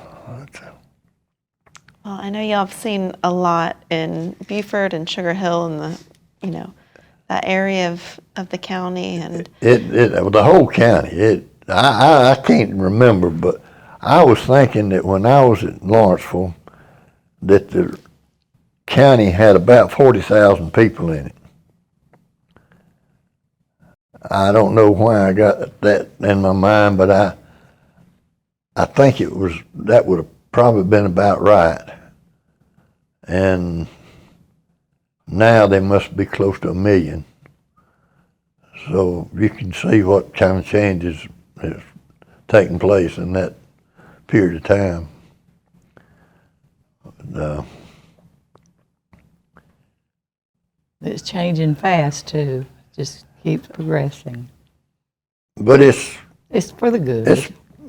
Well, I know y'all have seen a lot in Beaufort and Sugar Hill and that area of the county, and The whole county. I can't remember, but I was thinking that when I was at Lawrenceville, that the county had about 40,000 people in it. I don't know why I got that in my mind, but I think that would have probably been about right. And now they must be close to 1 million. So you can see what kind of changes has taken place in that period of time. It's changing fast too. Just keeps progressing. But it's for the good.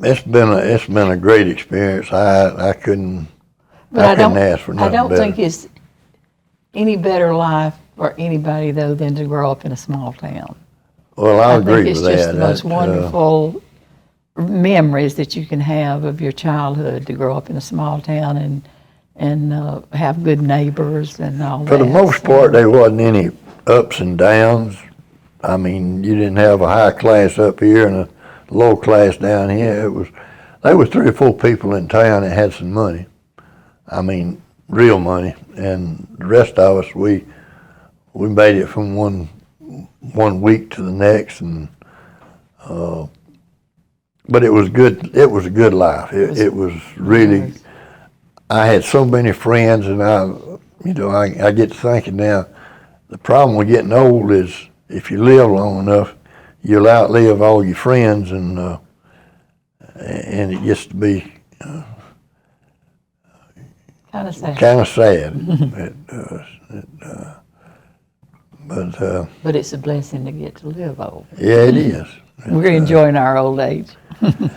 it's been a great experience. I couldn't ask for nothing I don't better. think it's any better life for anybody though than to grow up in a small town. Well, I agree think it's with just that. the most wonderful memories that you can have of your childhood, to grow up in a small town and have good neighbors and all that. For the most part, there wasn't any ups and downs. I mean, you didn't have a high class up here and a low class down here. There was 3 or 4 people in town that had some money. I mean, real money, and the rest of us, we made it from one week to the next, and but it was good. It was a good life. It was really. I had so many friends, and I get to thinking now. The problem with getting old is if you live long enough, you'll outlive all your friends, and it gets to be Kind of sad. kind of sad. But it's a blessing to get to live old. Yeah, it is. We're enjoying our old age.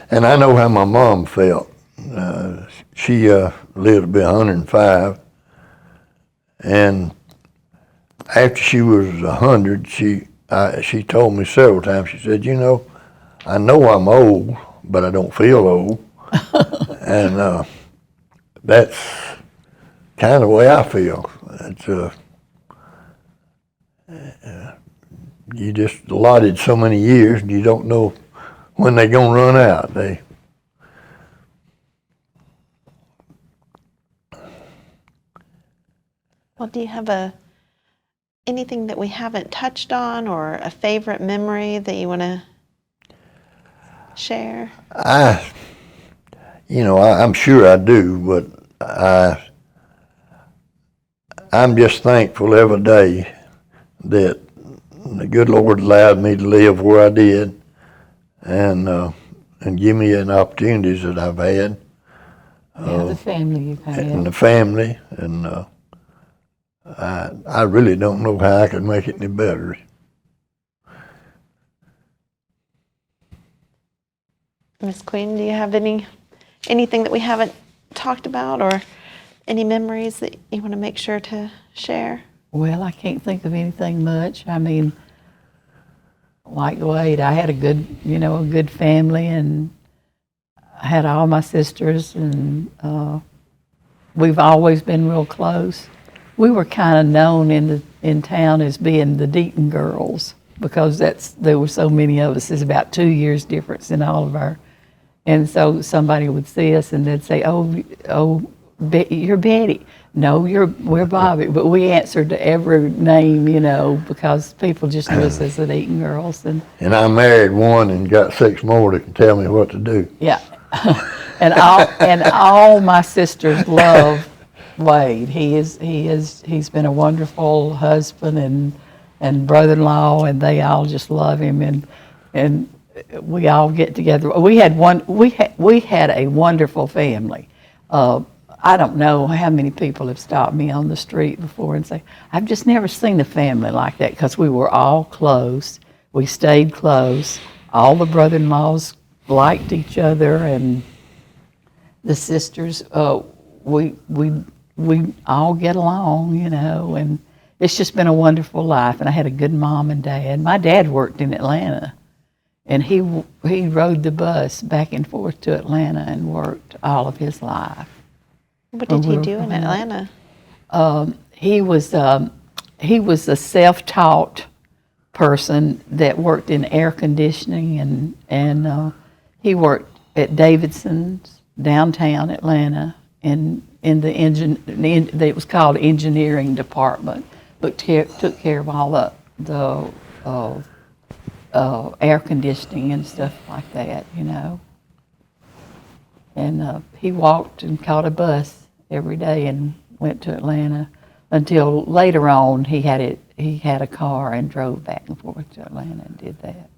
And I know how my mom felt. She lived to be 105, and after she was 100, she told me several times. She said, I know I'm old, but I don't feel old," and that's kind of the way I feel. It's you just allotted so many years, and you don't know when they're gonna run out. well, do you have anything that we haven't touched on, or a favorite memory that you want to share? I'm sure I do, but I'm just thankful every day that the good Lord allowed me to live where I did, and give me the opportunities that I've had. The family you've had. And the family, and I really don't know how I could make it any better. Miss Queen, do you have anything that we haven't talked about, or any memories that you want to make sure to share? Well, I can't think of anything much. I mean, like Wade, I had a good family, and I had all my sisters, and we've always been real close. We were kind of known in town as being the Deaton girls, because there were so many of us. There's about 2 years difference in all of our And so somebody would see us and they'd say, you're Betty. No, we're Bobbie. But we answered to every name, because people just knew us as the Eaton girls. And I married one and got 6 more that can tell me what to do. yeah. and all my sisters love Wade. He's been a wonderful husband and brother-in-law, and they all just love him. And we all get together. We had a wonderful family. I don't know how many people have stopped me on the street before and say, I've just never seen a family like that, because we were all close. We stayed close. All the brother-in-laws liked each other, and the sisters, we all get along, and it's just been a wonderful life. And I had a good mom and dad. My dad worked in Atlanta, and he rode the bus back and forth to Atlanta and worked all of his life. What did he do in Atlanta? He was a self-taught person that worked in air conditioning, and he worked at Davidson's downtown Atlanta in the it was called engineering department, but took care of all the air conditioning and stuff like that, And he walked and caught a bus every day and went to Atlanta until later on he had a car and drove back and forth to Atlanta and did that.